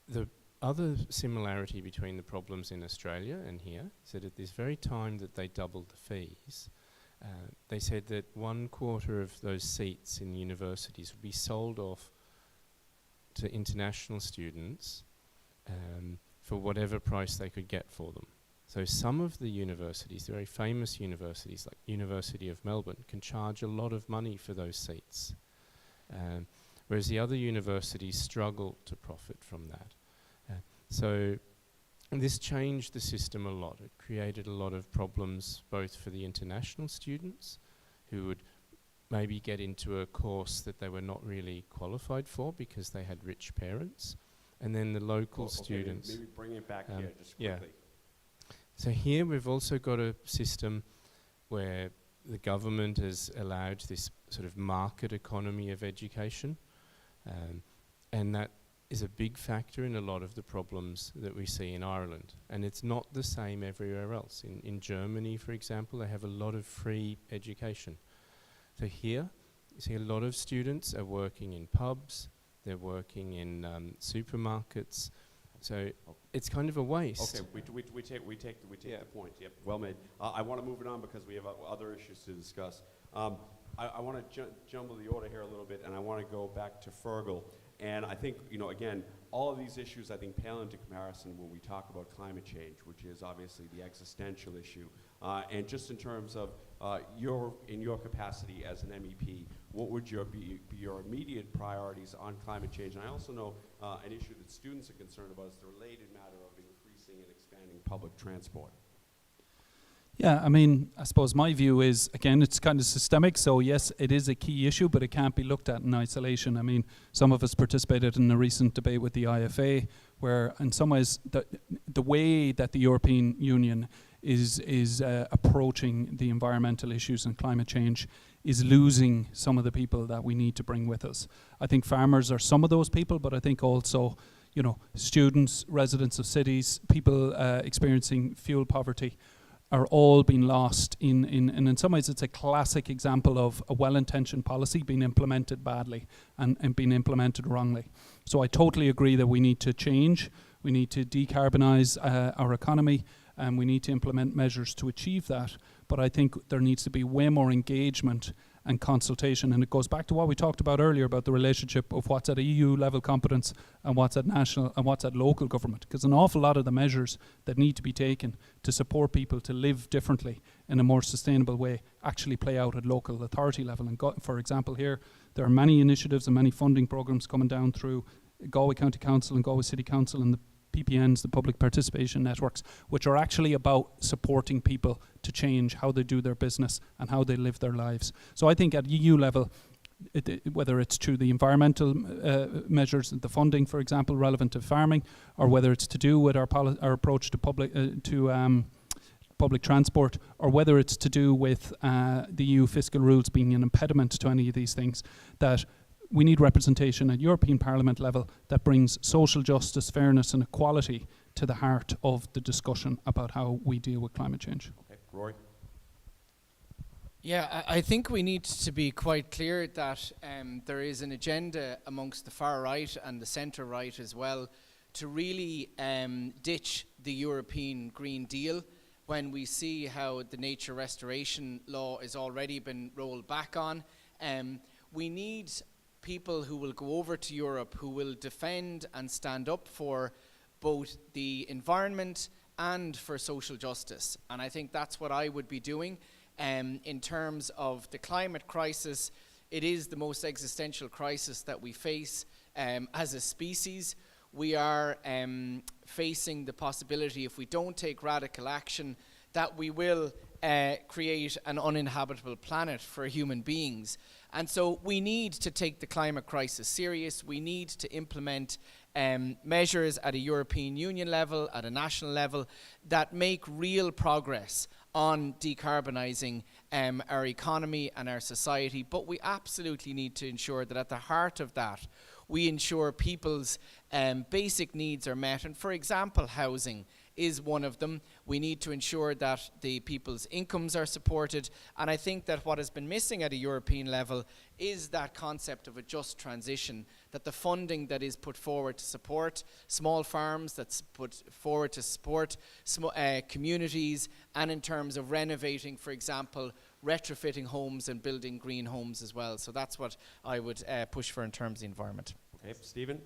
the other similarity between the problems in Australia and here is that at this very time that they doubled the fees, they said that 1/4 of those seats in universities would be sold off to international students for whatever price they could get for them. So some of the universities, the very famous universities like University of Melbourne, can charge a lot of money for those seats, whereas the other universities struggle to profit from that. So this changed the system a lot. It created a lot of problems both for the international students who would maybe get into a course that they were not really qualified for because they had rich parents, and then the local students. Maybe bring it back here just quickly. Yeah. So here we've also got a system where the government has allowed this sort of market economy of education, and that is a big factor in a lot of the problems that we see in Ireland. And it's not the same everywhere else. In Germany, for example, they have a lot of free education. So here, you see a lot of students are working in pubs, they're working in supermarkets. So it's kind of a waste. Okay, we take the point. Yep, well made. I want to move it on because we have other issues to discuss. I want to jumble the order here a little bit, and I want to go back to Fergal. And I think, again, all of these issues, I think, pale into comparison when we talk about climate change, which is obviously the existential issue. And just in terms of in your capacity as an MEP, what would be your immediate priorities on climate change? And I also know an issue that students are concerned about is the related matter of increasing and expanding public transport. Yeah, I mean, I suppose my view is, again, it's kind of systemic, so yes, it is a key issue, but it can't be looked at in isolation. I mean, some of us participated in a recent debate with the IFA, where in some ways, the way that the European Union is approaching the environmental issues and climate change is losing some of the people that we need to bring with us. I think farmers are some of those people, but I think also, students, residents of cities, people experiencing fuel poverty, are all being lost in some ways it's a classic example of a well-intentioned policy being implemented badly and being implemented wrongly. So I totally agree that we need to change, we need to decarbonize our economy, and we need to implement measures to achieve that. But I think there needs to be way more engagement and consultation, and it goes back to what we talked about earlier about the relationship of what's at EU level competence and what's at national and what's at local government, because an awful lot of the measures that need to be taken to support people to live differently in a more sustainable way actually play out at local authority level. And for example here, there are many initiatives and many funding programs coming down through Galway County Council and Galway City Council and the PPNs, the public participation networks, which are actually about supporting people to change how they do their business and how they live their lives. So I think at EU level, whether it's through the environmental measures, the funding, for example, relevant to farming, or whether it's to do with our approach to public transport, or whether it's to do with the EU fiscal rules being an impediment to any of these things, that we need representation at European Parliament level that brings social justice, fairness and equality to the heart of the discussion about how we deal with climate change. Okay, Rory? Yeah, I think we need to be quite clear that there is an agenda amongst the far right and the centre right as well to really ditch the European Green Deal when we see how the nature restoration law has already been rolled back on. We need people who will go over to Europe who will defend and stand up for both the environment and for social justice. And I think that's what I would be doing. In terms of the climate crisis, it is the most existential crisis that we face as a species. We are facing the possibility, if we don't take radical action, that we will create an uninhabitable planet for human beings. And so we need to take the climate crisis serious. We need to implement measures at a European Union level, at a national level, that make real progress on decarbonising our economy and our society. But we absolutely need to ensure that at the heart of that, we ensure people's basic needs are met. And for example, housing is one of them. We need to ensure that the people's incomes are supported. And I think that what has been missing at a European level is that concept of a just transition, that the funding that is put forward to support small farms, that's put forward to support communities, and in terms of renovating, for example, retrofitting homes and building green homes as well. So that's what I would push for in terms of the environment. Okay, Stephen?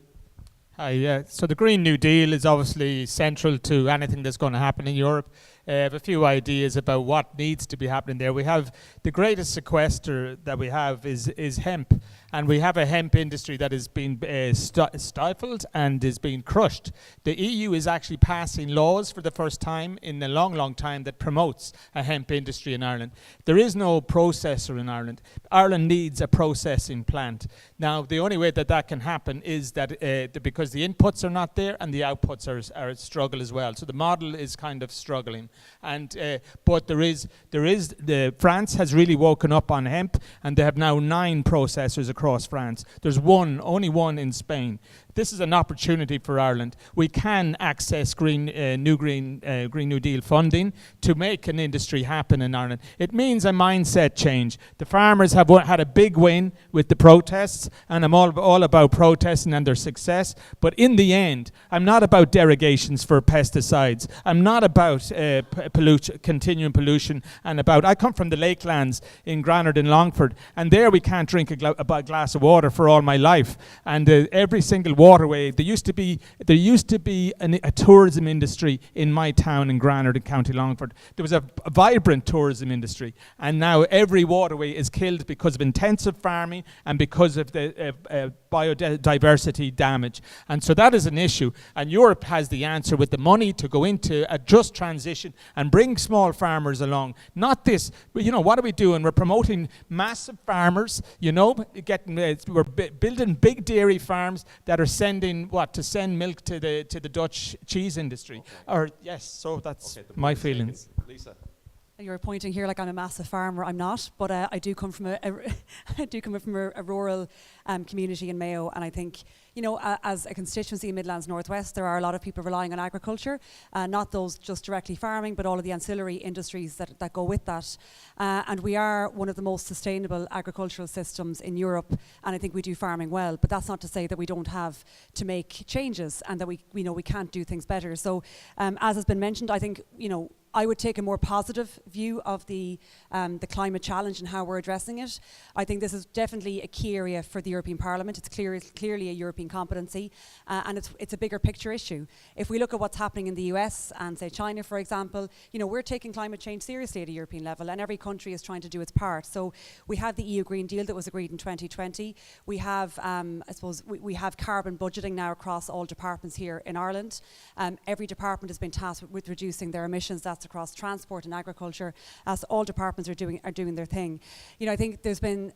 Hi, yeah. So the Green New Deal is obviously central to anything that's going to happen in Europe. I have a few ideas about what needs to be happening there. We have the greatest sequester that we have is hemp, and we have a hemp industry that is being stifled and is being crushed. The EU is actually passing laws for the first time in a long, long time that promotes a hemp industry in Ireland. There is no processor in Ireland. Ireland needs a processing plant. Now, the only way that that can happen is that because the inputs are not there and the outputs are a struggle as well. So the model is kind of struggling. And but France has really woken up on hemp, and they have now 9 processors across France. There's only one in Spain. This is an opportunity for Ireland. We can access Green New Deal funding to make an industry happen in Ireland. It means a mindset change. The farmers have had a big win with the protests, and I'm all about protesting and their success. But in the end, I'm not about derogations for pesticides. I'm not about continuing pollution. I come from the Lakelands in Granard and Longford, and there we can't drink a glass of water for all my life. And every single waterway, there used to be a tourism industry in my town in Granard in County Longford. There was a vibrant tourism industry, and now every waterway is killed because of intensive farming and because of the biodiversity damage. And so that is an issue, and Europe has the answer with the money to go into a just transition and bring small farmers along. Not this, what are we doing? We're promoting massive farmers, we're building big dairy farms that are send milk to the Dutch cheese industry. Okay. So that's point my is feelings. taken. Lisa. You're pointing here like I'm a massive farmer. I'm not, but I do come from a rural community in Mayo, and I think, as a constituency in Midlands Northwest, there are a lot of people relying on agriculture, not those just directly farming, but all of the ancillary industries that go with that. And we are one of the most sustainable agricultural systems in Europe, and I think we do farming well. But that's not to say that we don't have to make changes and that we can't do things better. So, as has been mentioned, I think I would take a more positive view of the climate challenge and how we're addressing it. I think this is definitely a key area for the European Parliament. It's clearly a European competency, and it's a bigger picture issue. If we look at what's happening in the US and say China, for example, we're taking climate change seriously at a European level, and every country is trying to do its part. So we have the EU Green Deal that was agreed in 2020. We have, we have carbon budgeting now across all departments here in Ireland. Every department has been tasked with reducing their emissions. That's across transport and agriculture, as all departments are doing their thing. I think there's been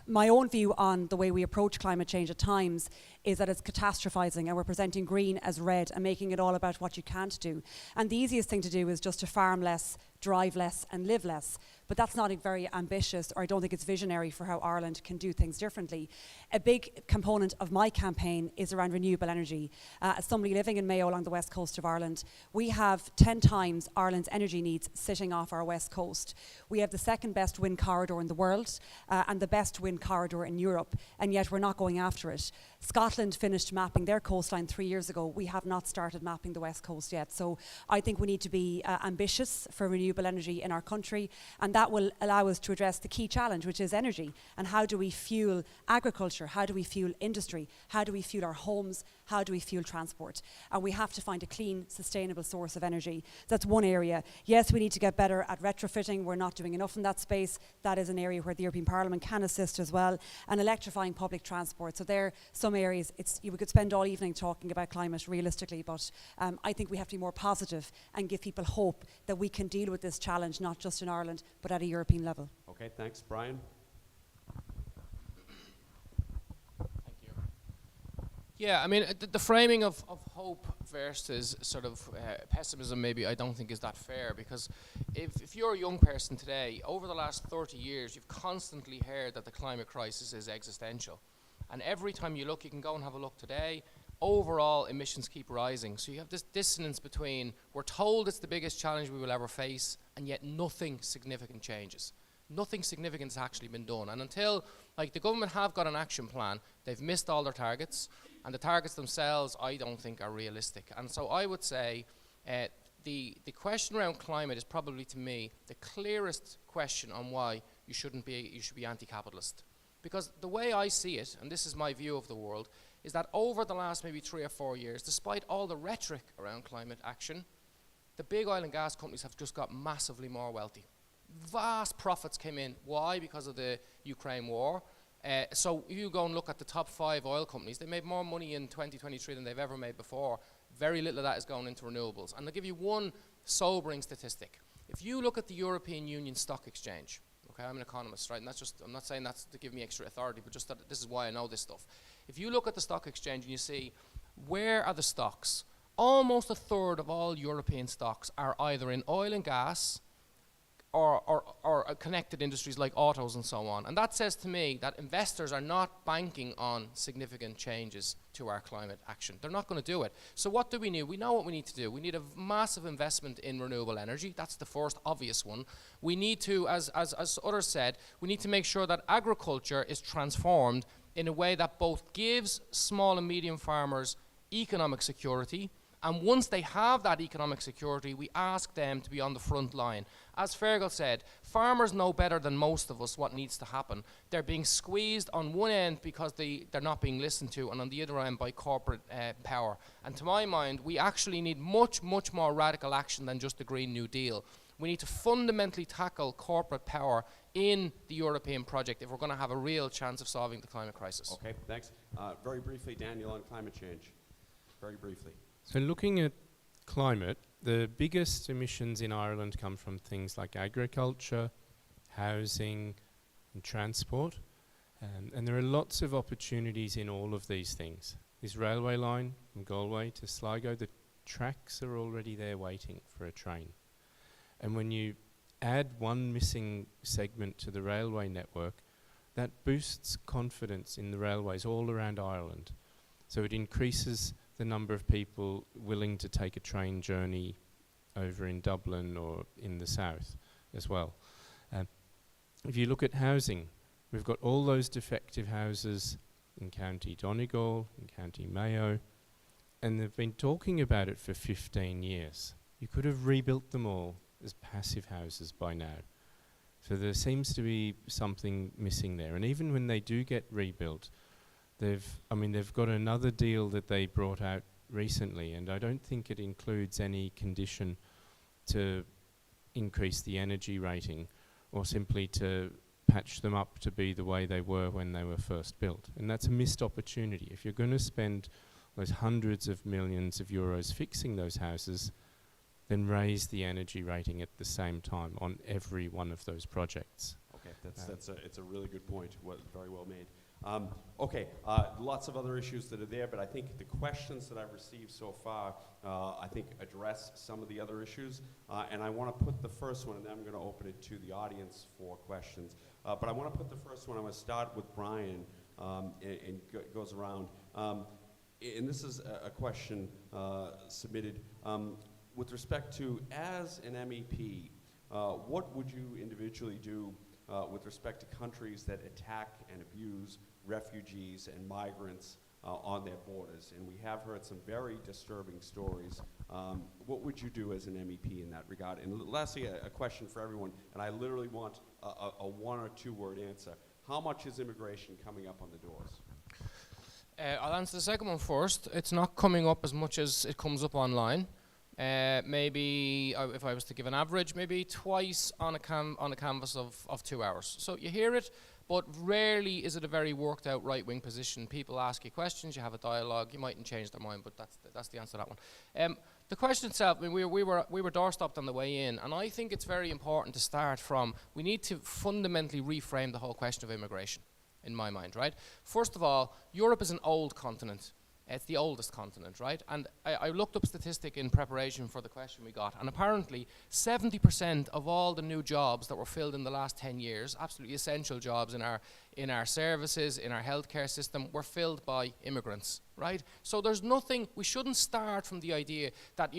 my own view on the way we approach climate change at times is that it's catastrophizing, and we're presenting green as red and making it all about what you can't do. And the easiest thing to do is just to farm less, drive less and live less. But that's not very ambitious, or I don't think it's visionary for how Ireland can do things differently. A big component of my campaign is around renewable energy. As somebody living in Mayo along the west coast of Ireland, we have 10 times Ireland's energy needs sitting off our west coast. We have the second best wind corridor in the world and the best wind corridor in Europe, and yet we're not going after it. Scotland finished mapping their coastline 3 years ago. We have not started mapping the west coast yet. So I think we need to be ambitious for renewable energy in our country, and that will allow us to address the key challenge, which is energy. And how do we fuel agriculture? How do we fuel industry? How do we fuel our homes? How do we fuel transport? And we have to find a clean, sustainable source of energy. That's one area. Yes, we need to get better at retrofitting. We're not doing enough in that space. That is an area where the European Parliament can assist as well. And electrifying public transport. So there are some areas, we could spend all evening talking about climate realistically, but I think we have to be more positive and give people hope that we can deal with this challenge, not just in Ireland, but at a European level. Okay, thanks. Brian? Thank you. Yeah, I mean, the framing of hope versus sort of pessimism maybe I don't think is that fair, because if you're a young person today, over the last 30 years, you've constantly heard that the climate crisis is existential. And every time you look, you can go and have a look today, overall emissions keep rising. So you have this dissonance between, we're told it's the biggest challenge we will ever face, and yet nothing significant changes. Nothing significant has actually been done. And until, the government have got an action plan, they've missed all their targets, and the targets themselves I don't think are realistic. And so I would say the question around climate is probably, to me, the clearest question on why you should be anti-capitalist. Because the way I see it, and this is my view of the world, is that over the last maybe 3 or 4 years, despite all the rhetoric around climate action, the big oil and gas companies have just got massively more wealthy. Vast profits came in. Why? Because of the Ukraine war. So if you go and look at the top 5 oil companies, they made more money in 2023 than they've ever made before. Very little of that is going into renewables. And I'll give you one sobering statistic. If you look at the European Union Stock Exchange, okay, I'm an economist, right? And that's just, I'm not saying that's to give me extra authority, but just that this is why I know this stuff. If you look at the stock exchange and you see, where are the stocks? Almost a third of all European stocks are either in oil and gas, or connected industries like autos and so on. And that says to me that investors are not banking on significant changes to our climate action. They're not going to do it. So what do we need? We know what we need to do. We need a massive investment in renewable energy. That's the first obvious one. We need to, as others said, we need to make sure that agriculture is transformed in a way that both gives small and medium farmers economic security, and once they have that economic security, we ask them to be on the front line. As Fergal said, farmers know better than most of us what needs to happen. They're being squeezed on one end because they're not being listened to, and on the other end by corporate power. And to my mind, we actually need much, much more radical action than just the Green New Deal. We need to fundamentally tackle corporate power in the European project if we're going to have a real chance of solving the climate crisis. Okay, thanks. Very briefly, Daniel, on climate change. Very briefly. So looking at climate, the biggest emissions in Ireland come from things like agriculture, housing, and transport. And there are lots of opportunities in all of these things. This railway line from Galway to Sligo, the tracks are already there waiting for a train. And when you add one missing segment to the railway network, that boosts confidence in the railways all around Ireland. So it increases the number of people willing to take a train journey over in Dublin or in the south as well. If you look at housing, we've got all those defective houses in County Donegal, in County Mayo, and they've been talking about it for 15 years. You could have rebuilt them all as passive houses by now. So there seems to be something missing there. And even when they do get rebuilt, they've got another deal that they brought out recently, and I don't think it includes any condition to increase the energy rating or simply to patch them up to be the way they were when they were first built. And that's a missed opportunity. If you're going to spend those hundreds of millions of euros fixing those houses, then raise the energy rating at the same time on every one of those projects. Okay, it's a really good point. Very well made. Lots of other issues that are there, but I think the questions that I've received so far, I think address some of the other issues, and I want to put the first one, and then I'm going to open it to the audience for questions. But I want to put the first one, I'm going to start with Brian, and goes around. And this is a question submitted. With respect to, as an MEP, what would you individually do with respect to countries that attack and abuse refugees and migrants on their borders? And we have heard some very disturbing stories. What would you do as an MEP in that regard? And lastly, a question for everyone, and I literally want a one or two word answer. How much is immigration coming up on the doors? I'll answer the second one first. It's not coming up as much as it comes up online. Maybe, if I was to give an average, maybe twice on a canvas of 2 hours. So you hear it, but rarely is it a very worked out right-wing position. People ask you questions, you have a dialogue, you mightn't change their mind, but that's the answer to that one. The question itself, I mean, we were doorstopped on the way in, and I think it's very important to start from, we need to fundamentally reframe the whole question of immigration, in my mind, right? First of all, Europe is an old continent. It's the oldest continent, right? And I looked up a statistic in preparation for the question we got, and apparently 70% of all the new jobs that were filled in the last 10 years, absolutely essential jobs in our services, in our healthcare system, were filled by immigrants, right? So there's nothing, we shouldn't start from the idea that,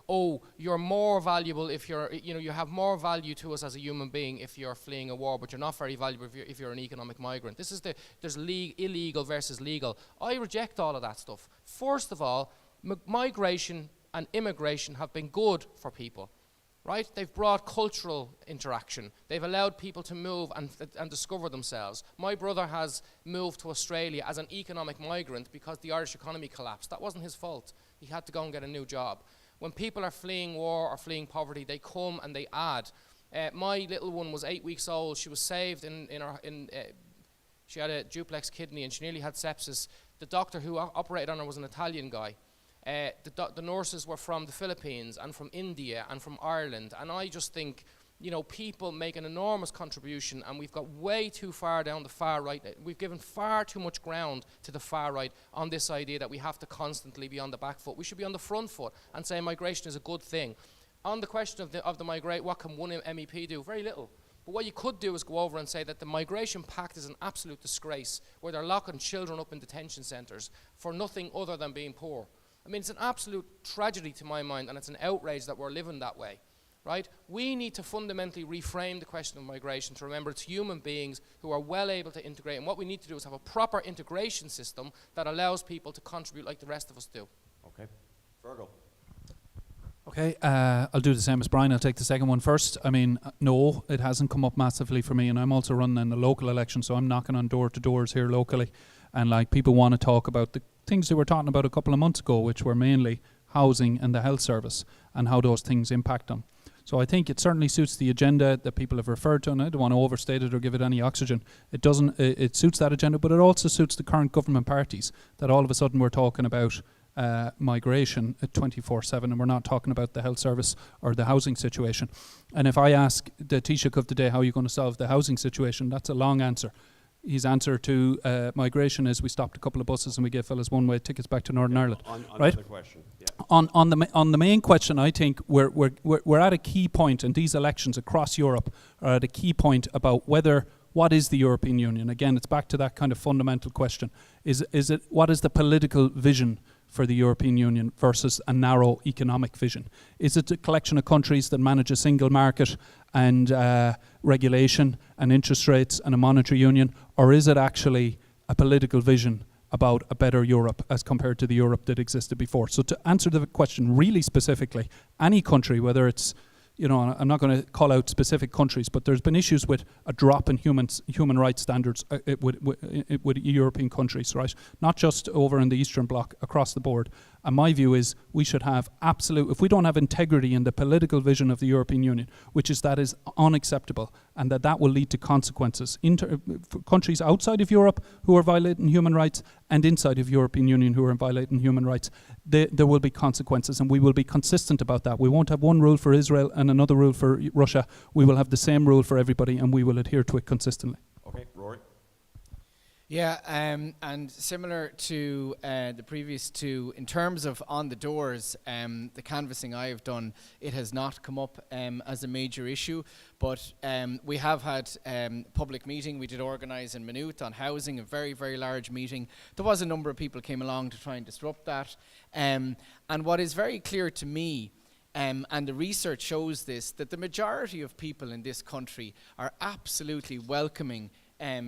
oh, you're more valuable if you're, you have more value to us as a human being if you're fleeing a war, but you're not very valuable if you're an economic migrant. This is there's illegal versus legal. I reject all of that stuff. First of all, migration and immigration have been good for people, right? They've brought cultural interaction. They've allowed people to move and discover themselves. My brother has moved to Australia as an economic migrant because the Irish economy collapsed. That wasn't his fault. He had to go and get a new job. When people are fleeing war or fleeing poverty, they come and they add. My little one was 8 weeks old. She was saved she had a duplex kidney and she nearly had sepsis. The doctor who operated on her was an Italian guy. The nurses were from the Philippines and from India and from Ireland. And I just think, people make an enormous contribution, and we've got way too far down the far right. We've given far too much ground to the far right on this idea that we have to constantly be on the back foot. We should be on the front foot and say migration is a good thing. On the question of the migrate, what can one MEP do? Very little. But what you could do is go over and say that the Migration Pact is an absolute disgrace, where they're locking children up in detention centres for nothing other than being poor. I mean, it's an absolute tragedy to my mind, and it's an outrage that we're living that way, right? We need to fundamentally reframe the question of migration to remember it's human beings who are well able to integrate, and what we need to do is have a proper integration system that allows people to contribute like the rest of us do. Okay. Fergal. Okay, I'll do the same as Brian. I'll take the second one first. I mean, no, it hasn't come up massively for me, and I'm also running in the local election, so I'm knocking on door-to-doors here locally, and like people want to talk about the things they were talking about a couple of months ago, which were mainly housing and the health service and how those things impact them. So I think it certainly suits the agenda that people have referred to, and I don't want to overstate it or give it any oxygen. It doesn't. It suits that agenda, but it also suits the current government parties that all of a sudden we're talking about migration at 24/7, and we're not talking about the health service or the housing situation. And if I ask the Taoiseach of the day, how are you going to solve the housing situation, that's a long answer. His answer to migration is we stopped a couple of buses and we gave fellas one-way tickets back to Northern Ireland. On right? another question. Yeah. On the main question, I think we're at a key point, and these elections across Europe are at a key point about what is the European Union? Again, it's back to that kind of fundamental question. What is the political vision for the European Union versus a narrow economic vision? Is it a collection of countries that manage a single market and regulation and interest rates and a monetary union, or is it actually a political vision about a better Europe as compared to the Europe that existed before? So to answer the question really specifically, any country, whether it's, I'm not going to call out specific countries, but there's been issues with a drop in human rights standards with European countries, right? Not just over in the Eastern Bloc, across the board. And my view is we should have if we don't have integrity in the political vision of the European Union, which is that is unacceptable, and that will lead to consequences. For countries outside of Europe who are violating human rights and inside of European Union who are violating human rights, there will be consequences, and we will be consistent about that. We won't have one rule for Israel and another rule for Russia. We will have the same rule for everybody, and we will adhere to it consistently. Okay, Rory. Yeah, and similar to the previous two, in terms of on the doors, the canvassing I have done, it has not come up as a major issue, but we have had public meeting. We did organise in Maynooth on housing, a very, very large meeting. There was a number of people came along to try and disrupt that. And what is very clear to me, and the research shows this, that the majority of people in this country are absolutely welcoming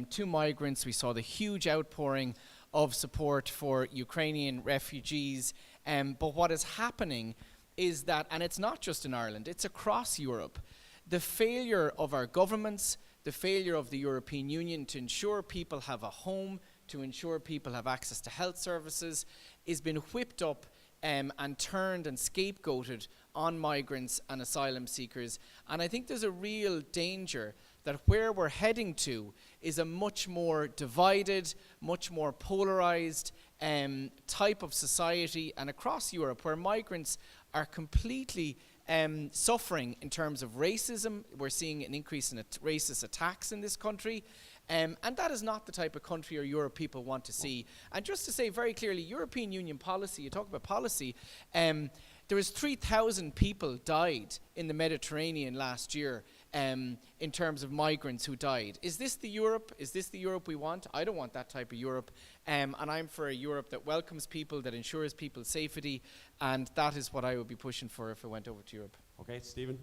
to migrants. We saw the huge outpouring of support for Ukrainian refugees. But what is happening is that, and it's not just in Ireland, it's across Europe, the failure of our governments, the failure of the European Union to ensure people have a home, to ensure people have access to health services, is been whipped up and turned and scapegoated on migrants and asylum seekers. And I think there's a real danger that where we're heading to is a much more divided, much more polarized type of society, and across Europe where migrants are completely suffering in terms of racism. We're seeing an increase in racist attacks in this country. And that is not the type of country or Europe people want to see. And just to say very clearly, European Union policy, you talk about policy, there was 3,000 people died in the Mediterranean last year in terms of migrants who died. Is this the Europe? Is this the Europe we want? I don't want that type of Europe. And I'm for a Europe that welcomes people, that ensures people's safety. And that is what I would be pushing for if I went over to Europe. Okay, Stephen.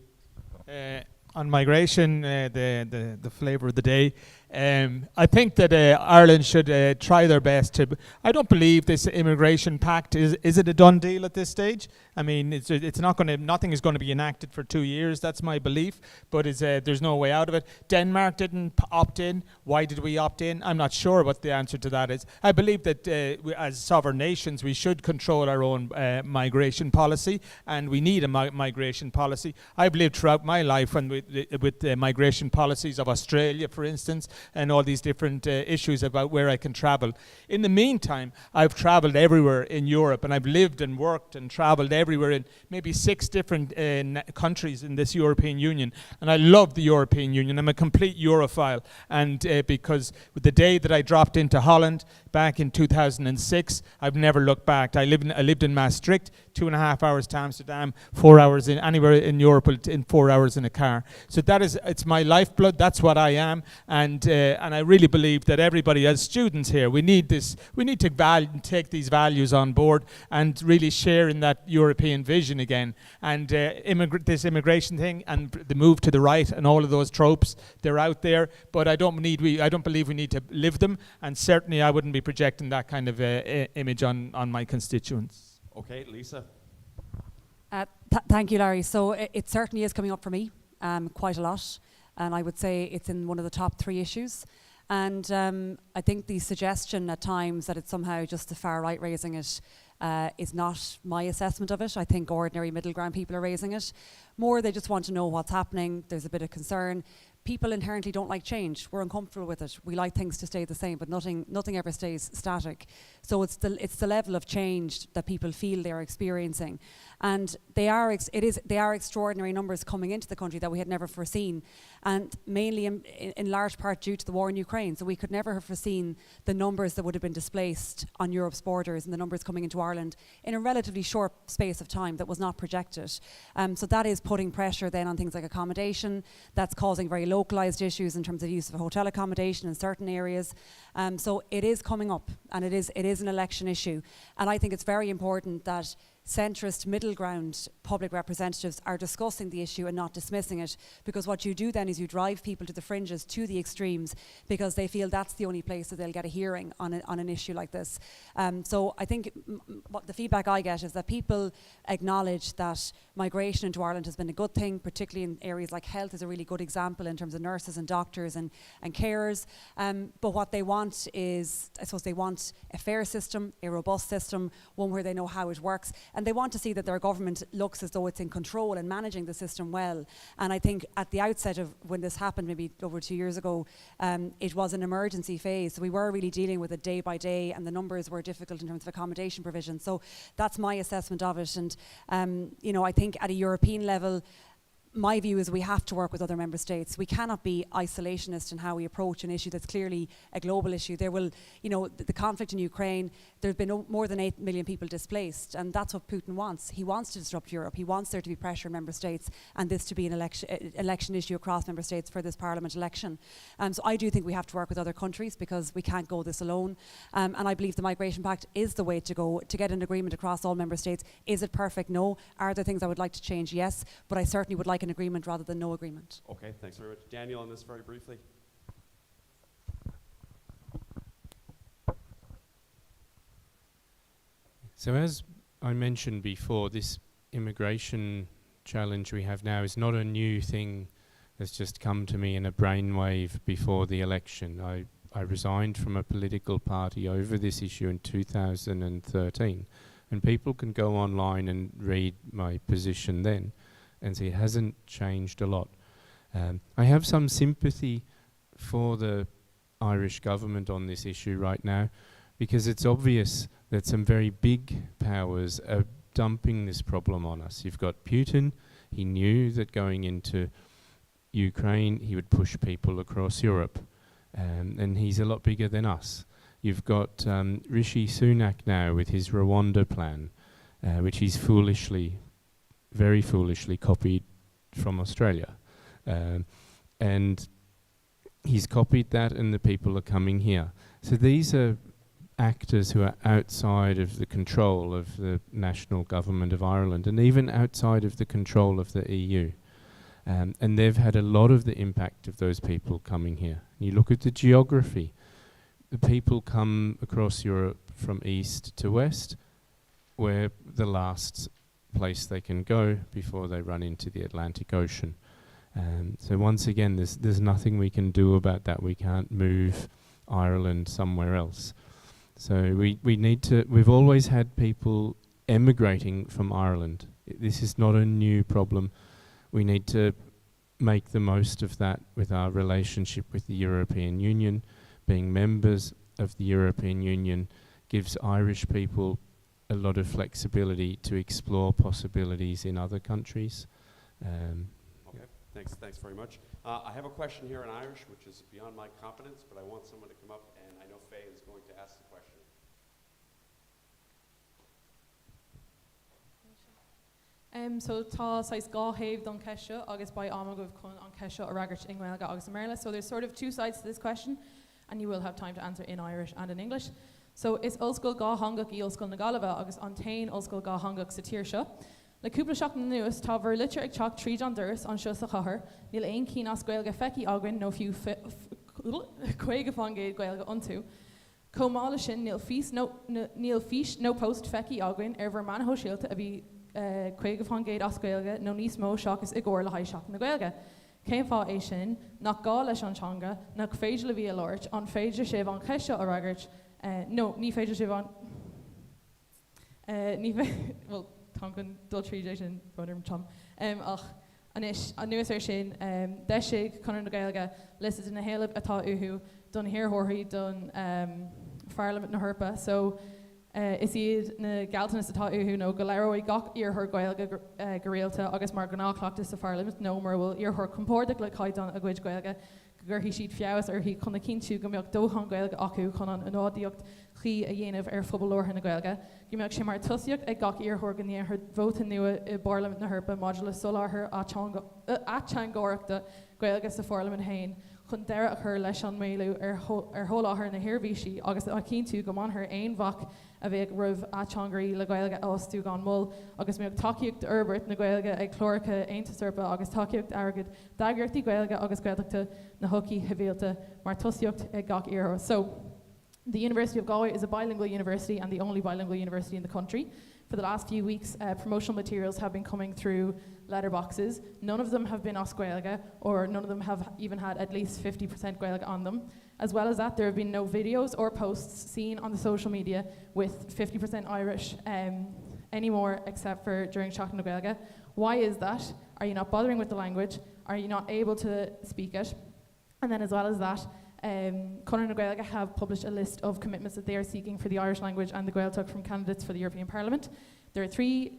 On migration, the flavour of the day, I think that Ireland should try their best to. I don't believe this immigration pact is it a done deal at this stage. I mean, it's not going to. Nothing is going to be enacted for 2 years. That's my belief. But there's no way out of it. Denmark didn't opt in. Why did we opt in? I'm not sure what the answer to that is. I believe that as sovereign nations, we should control our own migration policy, and we need a migration policy. I've lived throughout my life with the migration policies of Australia, for instance, and all these different issues about where I can travel. In the meantime, I've traveled everywhere in Europe, and I've lived and worked and traveled everywhere in maybe 6 different countries in this European Union. And I love the European Union. I'm a complete Europhile. And because the day that I dropped into Holland, back in 2006. I've never looked back. I lived in Maastricht, 2.5 hours to Amsterdam, 4 hours in anywhere in Europe in 4 hours in a car. So it's my lifeblood. That's what I am, and I really believe that everybody, as students here, we need to take these values on board and really share in that European vision again. And this immigration thing and the move to the right and all of those tropes, they're out there, but I don't believe we need to live them, and certainly I wouldn't be projecting that kind of image on my constituents. Okay, Lisa. Thank you, Larry. So it certainly is coming up for me quite a lot, and I would say it's in one of the top 3 issues. And I think the suggestion at times that it's somehow just the far right raising it is not my assessment of it. I think ordinary middle ground people are raising it. More, they just want to know what's happening. There's a bit of concern. People inherently don't like change. We're uncomfortable with it. We like things to stay the same, but nothing ever stays static. So it's the level of change that people feel they're experiencing, and they are extraordinary numbers coming into the country that we had never foreseen, and mainly in large part due to the war in Ukraine. So we could never have foreseen the numbers that would have been displaced on Europe's borders and the numbers coming into Ireland in a relatively short space of time that was not projected. So that is putting pressure then on things like accommodation. That's causing very localised issues in terms of use of hotel accommodation in certain areas. So it is coming up, and it is an election issue. And I think it's very important that centrist middle ground public representatives are discussing the issue and not dismissing it, because what you do then is you drive people to the fringes, to the extremes, because they feel that's the only place that they'll get a hearing on an issue like this. So I think what the feedback I get is that people acknowledge that migration into Ireland has been a good thing, particularly in areas like health is a really good example in terms of nurses and doctors and carers. But what they want is, I suppose they want a fair system, a robust system, one where they know how it works. And they want to see that their government looks as though it's in control and managing the system well. And I think at the outset of when this happened, maybe over 2 years ago, it was an emergency phase. So we were really dealing with it day by day, and the numbers were difficult in terms of accommodation provision. So that's my assessment of it. And, I think at a European level, my view is we have to work with other member states. We cannot be isolationist in how we approach an issue that's clearly a global issue. There will, the conflict in Ukraine, there have been more than 8 million people displaced, and that's what Putin wants. He wants to disrupt Europe. He wants there to be pressure on member states and this to be an election issue across member states for this parliament election. So I do think we have to work with other countries because we can't go this alone. And I believe the Migration Pact is the way to go to get an agreement across all member states. Is it perfect? No. Are there things I would like to change? Yes. But I certainly would like an agreement rather than no agreement. Okay, thanks very much. Daniel, on this very briefly. So as I mentioned before, this immigration challenge we have now is not a new thing that's just come to me in a brainwave before the election. I resigned from a political party over this issue in 2013, and people can go online and read my position then and see it hasn't changed a lot. I have some sympathy for the Irish government on this issue right now, because it's obvious that some very big powers are dumping this problem on us. You've got Putin. He knew that going into Ukraine he would push people across Europe, and he's a lot bigger than us. You've got Rishi Sunak now with his Rwanda plan, which he's very foolishly copied from Australia. And he's copied that, and the people are coming here. So these are actors who are outside of the control of the national government of Ireland, and even outside of the control of the EU. And they've had a lot of the impact of those people coming here. You look at the geography. The people come across Europe from east to west, where the last place they can go before they run into the Atlantic Ocean. So once again, there's nothing we can do about that. We can't move Ireland somewhere else. So we've always had people emigrating from Ireland. This is not a new problem. We need to make the most of that with our relationship with the European Union. Being members of the European Union gives Irish people a lot of flexibility to explore possibilities in other countries. Okay. Thanks very much. I have a question here in Irish, which is beyond my competence, but I want someone to come up, and I know Faye is going to ask the question. So tá sais gá héh don ceisio agus ba amagah chun an ceisio a ragart in Gaeilge agus Merla. So there's sort of two sides to this question, and you will have time to answer in Irish and in English. So is Ulscoil gá hangach í Ulscoil na Gaillimhe agus an tain Ulscoil gá hangach sa tír seo. Le cúpla seach na nuas tá bhar litir ag teach tríd an duras an seo sa chathair, níl aon cí as Gaeilge feici againn nó fiú chuige fangéid Gaeilge iontu. Comála sin níl fís nó post feici againn bhar manthó síalta a bhí chuige fangéid as Gaeilge nó níos mó seachas i gcóir le haid seach na Gaeilge. Céim fá é sin nach gá leis an teanga nach féidir le bhí a láirt an féidir sibh an ceisio a ragart no, ní féidir sibh an well, tá gon dul tríd sin bhim tom ach anis an nuas sin deisig chunar na Gaeilge listed in na héileh atá uthú don hirirthirí don Parliament na Hurpa, so is iad na galtanas atá uthú nó go leireoidh gach iarthar Gaeilge go réalta agus mar gnáchleachtas sa Parliament nó mar bhfuil iarthar compórdaigh le caidan a gcuid Gaeilge gur hí siad fiabhas ar hí chuna cinú go mbeadh dóchan Gaeilge acu chun an ádaíocht chi a dhéanamh ar phobal ortha na Gaeilge. Gimbeadh sé mar tusaíocht ag gach iarthar go níor bhóta nua i Parliament na Hurpa modula solarthar atseangóireachta Gaeilge sa Parliament hain chun deire a chur leis an méilú ar thóláthar na hirbhísí agus a cinú go máthair aon bhac a bheith roimh atseangaí le Gaeilge osú gan mul agus mbeadh takeíocht Herbert na Gaeilge ag chlóracha Aontasúrpa agus takeíocht agad dagirtaí Gaeilge agus Gaeltachta na hoci hivéalta mar tusaíocht ag gach iarthar. So the University of Galway is a bilingual university and the only bilingual university in the country. For the last few weeks, promotional materials have been coming through letterboxes. None of them have been os Gaeilge, or none of them have even had at least 50% Gaeilge on them. As well as that, there have been no videos or posts seen on the social media with 50% Irish anymore, except for during Seach na Gaeilge. Why is that? Are you not bothering with the language? Are you not able to speak it? And then as well as that, Conor na Gaeilge have published a list of commitments that they are seeking for the Irish language and the Gaeltacht from candidates for the European Parliament. There are three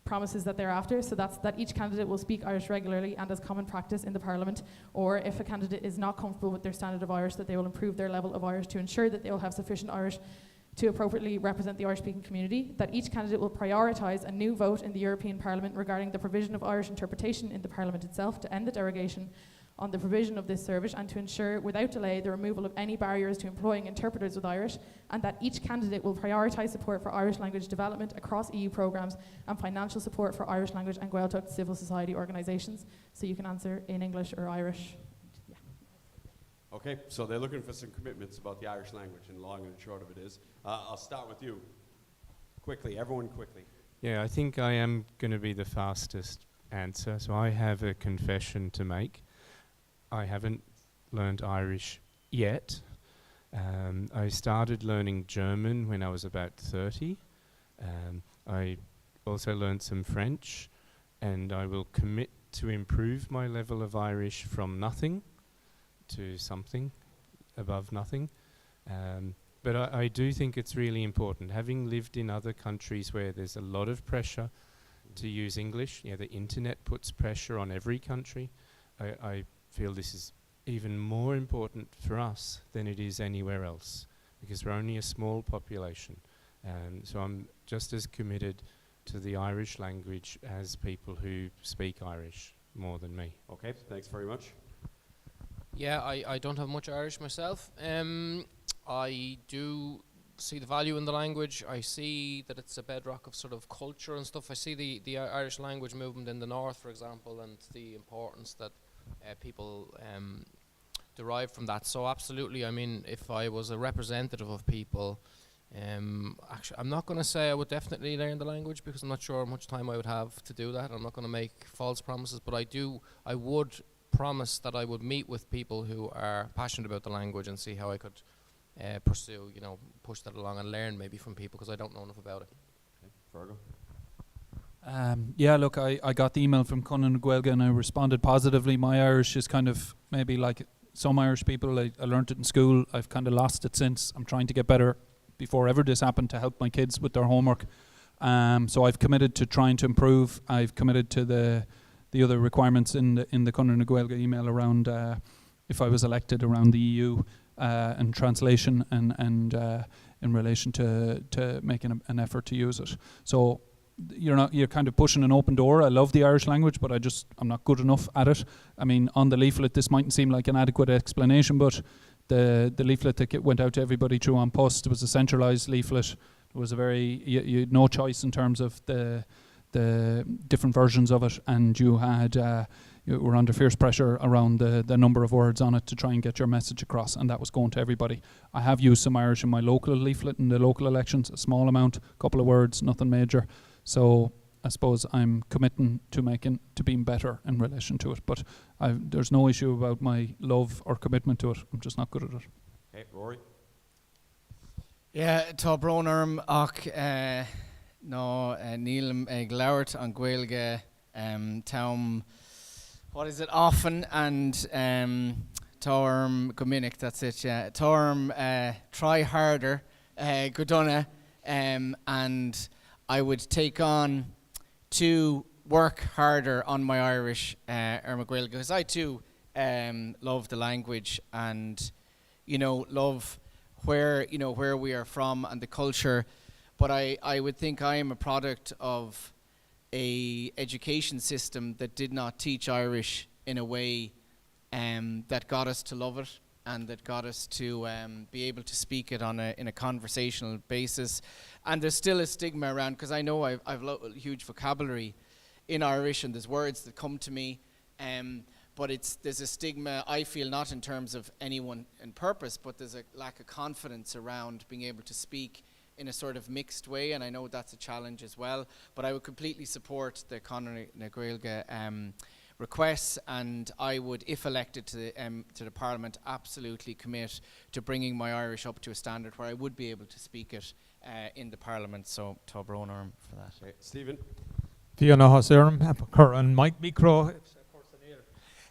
promises that they're after, so that's that each candidate will speak Irish regularly and as common practice in the Parliament, or if a candidate is not comfortable with their standard of Irish, that they will improve their level of Irish to ensure that they will have sufficient Irish to appropriately represent the Irish-speaking community, that each candidate will prioritise a new vote in the European Parliament regarding the provision of Irish interpretation in the Parliament itself to end the derogation on the provision of this service and to ensure without delay the removal of any barriers to employing interpreters with Irish, and that each candidate will prioritise support for Irish language development across EU programmes and financial support for Irish language and Gaeltacht civil society organisations. So you can answer in English or Irish. Yeah. Okay, so they're looking for some commitments about the Irish language, and long and short of it is, I'll start with you. Quickly, everyone quickly. Yeah, I think I am going to be the fastest answer, so I have a confession to make. I haven't learned Irish yet. I started learning German when I was about 30. I also learned some French, and I will commit to improve my level of Irish from nothing to something above nothing. But I do think it's really important. Having lived in other countries where there's a lot of pressure to use English, the internet puts pressure on every country. I feel this is even more important for us than it is anywhere else, because we're only a small population. So I'm just as committed to the Irish language as people who speak Irish more than me. Okay, thanks very much. Yeah, I don't have much Irish myself. I do see the value in the language. I see that it's a bedrock of sort of culture and stuff. I see the Irish language movement in the north, for example, and the importance that people derive from that. So absolutely, I mean, if I was a representative of people, actually, I'm not going to say I would definitely learn the language, because I'm not sure how much time I would have to do that. I'm not going to make false promises, but I would promise that I would meet with people who are passionate about the language and see how I could pursue, push that along and learn maybe from people, because I don't know enough about it. Okay. Fergal? Yeah, look, I got the email from Conan Gaeilge and I responded positively. My Irish is kind of maybe like some Irish people. I learnt it in school. I've kind of lost it since. I'm trying to get better before ever this happened to help my kids with their homework. So I've committed to trying to improve. I've committed to the the other requirements in the Conor na Gaeilge email around if I was elected around the EU and translation and in relation to making an effort to use it. So you're kind of pushing an open door. I love the Irish language, but I'm not good enough at it. I mean, on the leaflet, this mightn't seem like an adequate explanation, but the leaflet that went out to everybody through An Post was a centralised leaflet. It was you had no choice in terms of the different versions of it, and you were under fierce pressure around the number of words on it to try and get your message across, and that was going to everybody. I have used some Irish in my local leaflet in the local elections, a small amount, a couple of words, nothing major. So I suppose I'm committing to being better in relation to it. But there's no issue about my love or commitment to it. I'm just not good at it. Okay, Rory. Yeah, tá brónarm ach níl ag labhairt an Gaeilge tám, what is it, often, and táirm go minic, that's it, yeah. Táirm try harder go donna, and I would take on to work harder on my Irish my Gaeilge, because I too love the language and love where we are from and the culture, but I would think I am a product of a education system that did not teach Irish in a way that got us to love it and that got us to be able to speak it in a conversational basis. And there's still a stigma around, because I know I've a huge vocabulary in Irish and there's words that come to me, but there's a stigma, I feel, not in terms of anyone in purpose, but there's a lack of confidence around being able to speak in a sort of mixed way, and I know that's a challenge as well. But I would completely support the Conor na Gaeilge requests, and I would, if elected to the Parliament, absolutely commit to bringing my Irish up to a standard where I would be able to speak it in the Parliament. So tá brónarm for that. Okay, Stephen. Fiona Hosserm, Curran Mike Micro.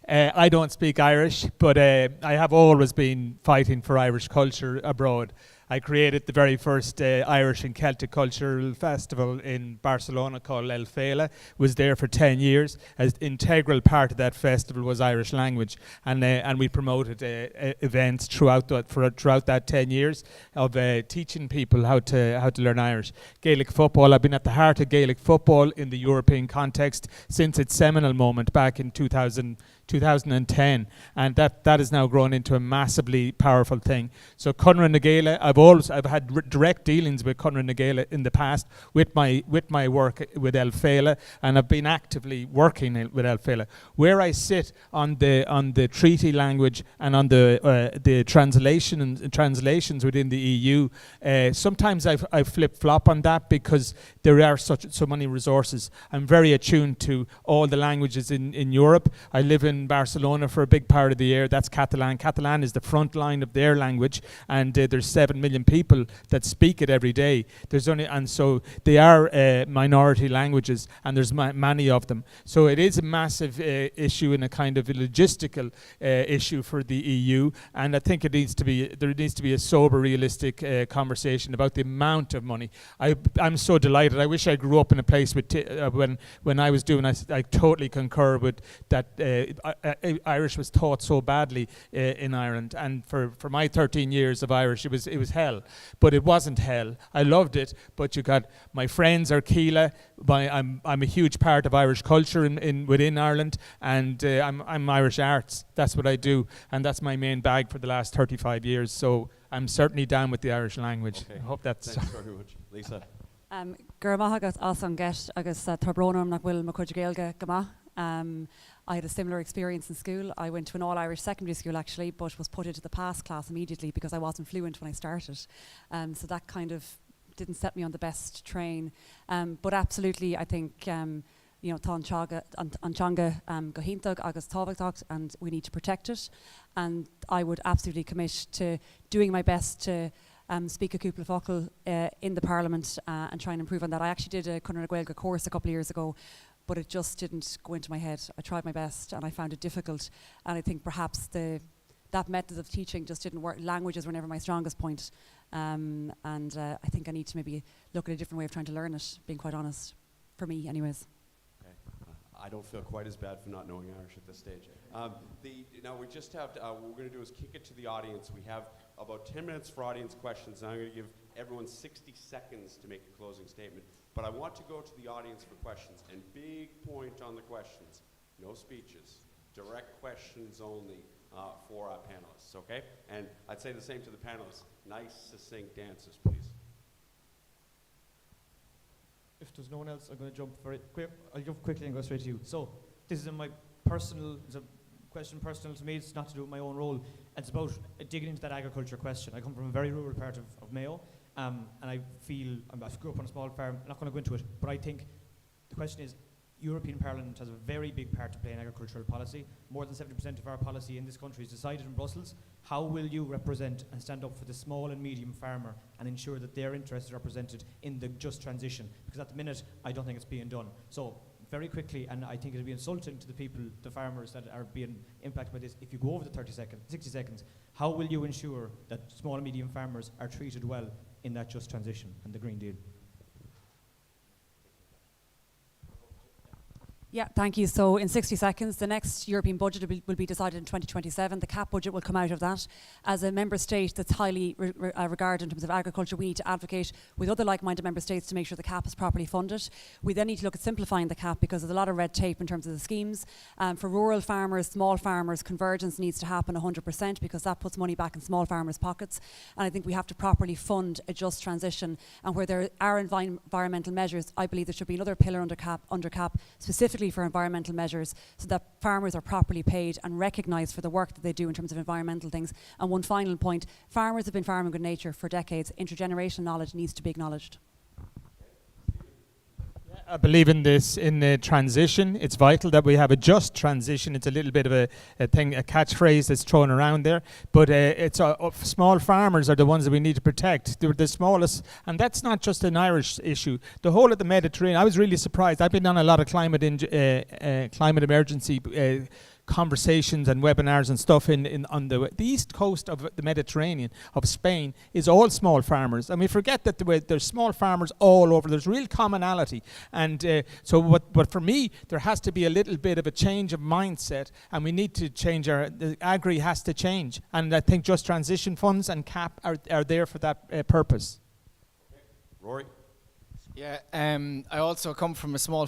I don't speak Irish, but I have always been fighting for Irish culture abroad. I created the very first Irish and Celtic cultural festival in Barcelona called El Fela. Was there for 10 years. As integral part of that festival was Irish language, and we promoted events throughout that 10 years of teaching people how to learn Irish. Gaelic football. I've been at the heart of Gaelic football in the European context since its seminal moment back in 2010, and that has now grown into a massively powerful thing. So Conor na Gaeilge, I've had direct dealings with Conor na Gaeilge in the past with my work with El Fela, and I've been actively working with El Fela. Where I sit on the treaty language and on the translations within the EU, sometimes I flip-flop on that because there are so many resources. I'm very attuned to all the languages in Europe. I live in Barcelona for a big part of the year. That's Catalan. Catalan is the front line of their language, and there's 7 million people that speak it every day. So they are minority languages, and there's many of them. So it is a massive issue and a kind of a logistical issue for the EU, and I think there needs to be a sober, realistic conversation about the amount of money. I'm so delighted. I wish I grew up in a place with when I was doing. I totally concur with that. Irish was taught so badly in Ireland, and for my 13 years of Irish, it was hell. But it wasn't hell. I loved it. But you got my friends are Keela. I'm a huge part of Irish culture within Ireland, and I'm Irish arts. That's what I do, and that's my main bag for the last 35 years. So I'm certainly down with the Irish language. Okay. I hope that's. Thanks very much, Lisa. Gurmah agus asan get agus Tarbrónam nach bhfuil mo chuid Gaeilge gama. I had a similar experience in school. I went to an all-Irish secondary school actually, but was put into the pass class immediately because I wasn't fluent when I started. So that kind of didn't set me on the best train. But absolutely, I think tá Anchanga Gohintag agus Tábhachtach, and we need to protect it. And I would absolutely commit to doing my best to speak a cúpla focal in the Parliament and try and improve on that. I actually did a Conor na Gaeilge course a couple of years ago, but it just didn't go into my head. I tried my best and I found it difficult, and I think perhaps that method of teaching just didn't work. Languages were never my strongest point, and I think I need to maybe look at a different way of trying to learn it, being quite honest, for me anyways. I don't feel quite as bad for not knowing Irish at this stage. Now we just have to, what we're going to do is kick it to the audience. We have about 10 minutes for audience questions, and I'm going to give everyone 60 seconds to make a closing statement. But I want to go to the audience for questions, and big point on the questions. No speeches, direct questions only for our panelists, okay? And I'd say the same to the panelists. Nice, succinct answers, please. If there's no one else, I'm going to jump very quick. I'll jump quickly and go straight to you. So this is my personal, it's a question personal to me. It's not to do with my own role. It's about digging into that agriculture question. I come from a very rural part of Mayo, and I feel, I grew up on a small farm. I'm not going to go into it, but I think the question is, European Parliament has a very big part to play in agricultural policy. More than 70% of our policy in this country is decided in Brussels. How will you represent and stand up for the small and medium farmer and ensure that their interests are represented in the just transition? Because at the minute, I don't think it's being done. So very quickly, and I think it'll be insulting to the people, the farmers that are being impacted by this, if you go over the 60 seconds, how will you ensure that small and medium farmers are treated well in that just transition and the Green Deal? Yeah, thank you. So in 60 seconds, the next European budget will be decided in 2027. The CAP budget will come out of that. As a member state that's highly regarded in terms of agriculture, we need to advocate with other like-minded member states to make sure the CAP is properly funded. We then need to look at simplifying the CAP because there's a lot of red tape in terms of the schemes. For rural farmers, small farmers, convergence needs to happen 100% because that puts money back in small farmers' pockets. And I think we have to properly fund a just transition. And where there are environmental measures, I believe there should be another pillar under CAP specifically for environmental measures so that farmers are properly paid and recognised for the work that they do in terms of environmental things. And one final point, farmers have been farming good nature for decades. Intergenerational knowledge needs to be acknowledged. I believe in this, in the transition. It's vital that we have a just transition. It's a little bit of a catchphrase that's thrown around there. But small farmers are the ones that we need to protect. They're the smallest, and that's not just an Irish issue. The whole of the Mediterranean, I was really surprised. I've been on a lot of climate emergency conversations and webinars and stuff on the east coast of the Mediterranean, of Spain, is all small farmers. And we forget that there's small farmers all over. There's real commonality. And but for me, there has to be a little bit of a change of mindset, and we need to change the agri has to change. And I think just transition funds and CAP are there for that purpose. Rory? Yeah, I also come from a small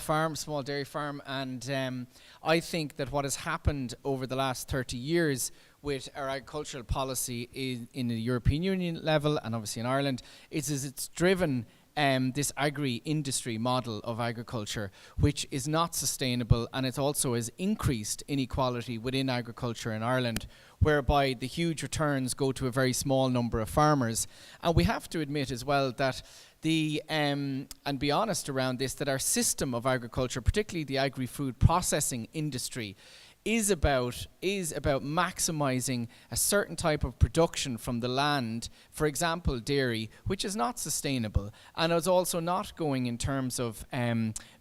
dairy farm, and I think that what has happened over the last 30 years with our agricultural policy in the European Union level and obviously in Ireland is it's driven this agri-industry model of agriculture, which is not sustainable, and it also has increased inequality within agriculture in Ireland, whereby the huge returns go to a very small number of farmers. And we have to admit as well that and be honest around this, that our system of agriculture, particularly the agri-food processing industry, is about maximizing a certain type of production from the land, for example dairy, which is not sustainable, and is also not going in terms of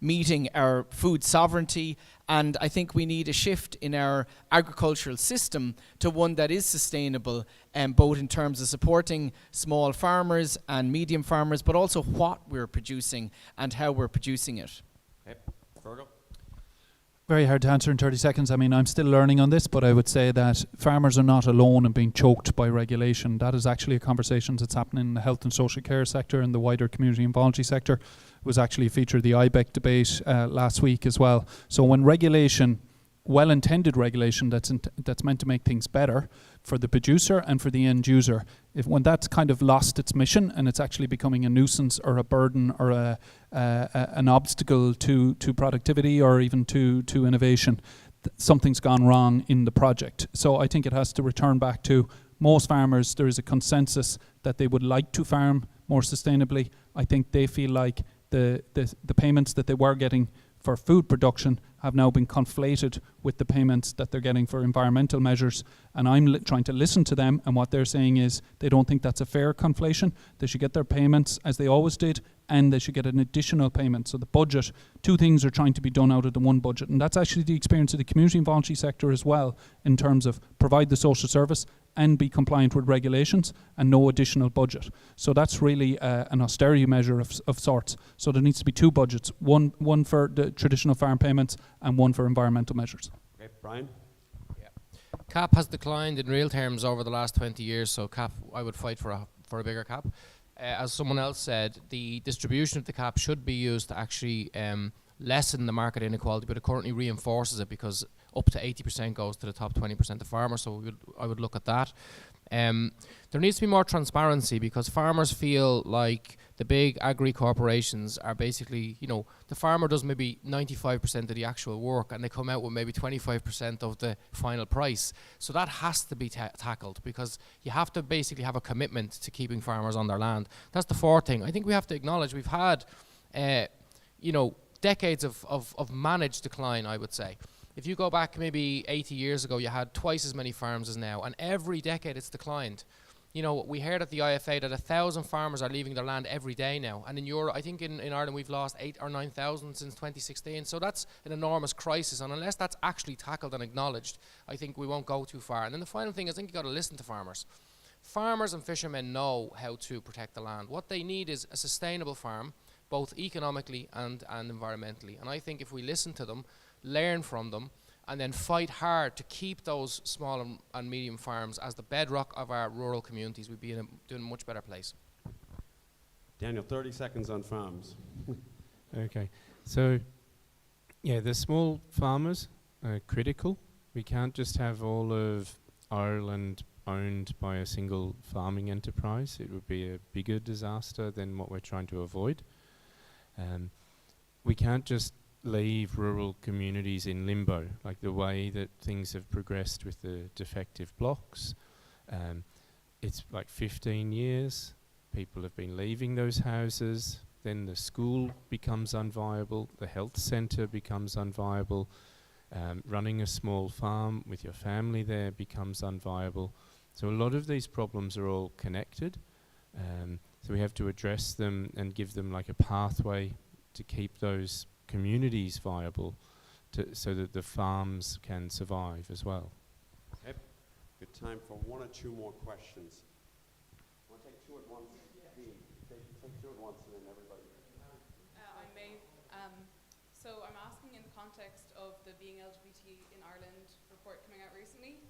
meeting our food sovereignty. And I think we need a shift in our agricultural system to one that is sustainable, both in terms of supporting small farmers and medium farmers, but also what we're producing and how we're producing it. Okay. Virgo? Very hard to answer in 30 seconds. I mean, I'm still learning on this, but I would say that farmers are not alone in being choked by regulation. That is actually a conversation that's happening in the health and social care sector and the wider community and voluntary sector. It was actually a feature of the IBEC debate last week as well. So when regulation, well-intended regulation that's meant to make things better for the producer and for the end user, when that's kind of lost its mission and it's actually becoming a nuisance or a burden or an obstacle to productivity or even to innovation, something's gone wrong in the project. So I think it has to return back to most farmers. There is a consensus that they would like to farm more sustainably. I think they feel like the payments that they were getting for food production have now been conflated with the payments that they're getting for environmental measures. And I'm trying to listen to them, and what they're saying is they don't think that's a fair conflation. They should get their payments as they always did, and they should get an additional payment. So the budget, two things are trying to be done out of the one budget, and that's actually the experience of the community and voluntary sector as well, in terms of provide the social service and be compliant with regulations, and no additional budget. So that's really an austerity measure of sorts. So there needs to be two budgets, one for the traditional farm payments and one for environmental measures. Okay, Brian? CAP has declined in real terms over the last 20 years, so CAP, I would fight for a bigger CAP. As someone else said, the distribution of the CAP should be used to actually lessen the market inequality, but it currently reinforces it because up to 80% goes to the top 20% of farmers, so I would look at that. There needs to be more transparency because farmers feel like the big agri-corporations are basically, you know, the farmer does maybe 95% of the actual work and they come out with maybe 25% of the final price. So that has to be tackled because you have to basically have a commitment to keeping farmers on their land. That's the fourth thing. I think we have to acknowledge we've had, you know, decades of managed decline, I would say. If you go back maybe 80 years ago, you had twice as many farms as now, and every decade it's declined. You know, we heard at the IFA that 1,000 farmers are leaving their land every day now, and in Europe, I think in Ireland we've lost 8,000 or 9,000 since 2016, so that's an enormous crisis, and unless that's actually tackled and acknowledged, I think we won't go too far. And then the final thing is I think you've got to listen to farmers. Farmers and fishermen know how to protect the land. What they need is a sustainable farm, both economically and environmentally, and I think if we listen to them, learn from them, and then fight hard to keep those small and medium farms as the bedrock of our rural communities, we'd be in a much better place. Daniel, 30 seconds on farms. Okay, so yeah, the small farmers are critical. We can't just have all of Ireland owned by a single farming enterprise. It would be a bigger disaster than what we're trying to avoid. We can't just leave rural communities in limbo, like the way that things have progressed with the defective blocks. It's like 15 years, people have been leaving those houses, then the school becomes unviable, the health centre becomes unviable, running a small farm with your family there becomes unviable. So a lot of these problems are all connected, so we have to address them and give them like a pathway to keep those communities viable so that the farms can survive as well. Okay, good time for one or two more questions. Want to take two at once? Take two at once and then everybody. I'm Maeve. So I'm asking in the context of the Being LGBT in Ireland report coming out recently.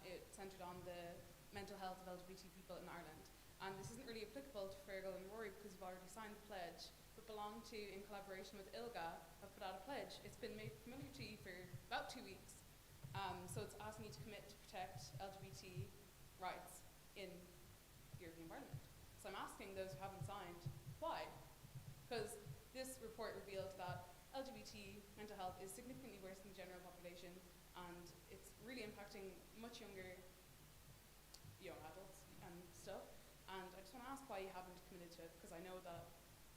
It centred on the mental health of LGBT people in Ireland. And this isn't really applicable to Fergal and Rory because you've already signed the pledge, but belong to, in collaboration with ILGA, have put out a pledge. It's been made familiar to you for about 2 weeks. So it's asking you to commit to protect LGBT rights in the European Parliament. So I'm asking those who haven't signed, why? Because this report revealed that LGBT mental health is significantly worse than the general population, and it's really impacting much younger young adults and stuff. And I just want to ask why you haven't committed to it, because I know that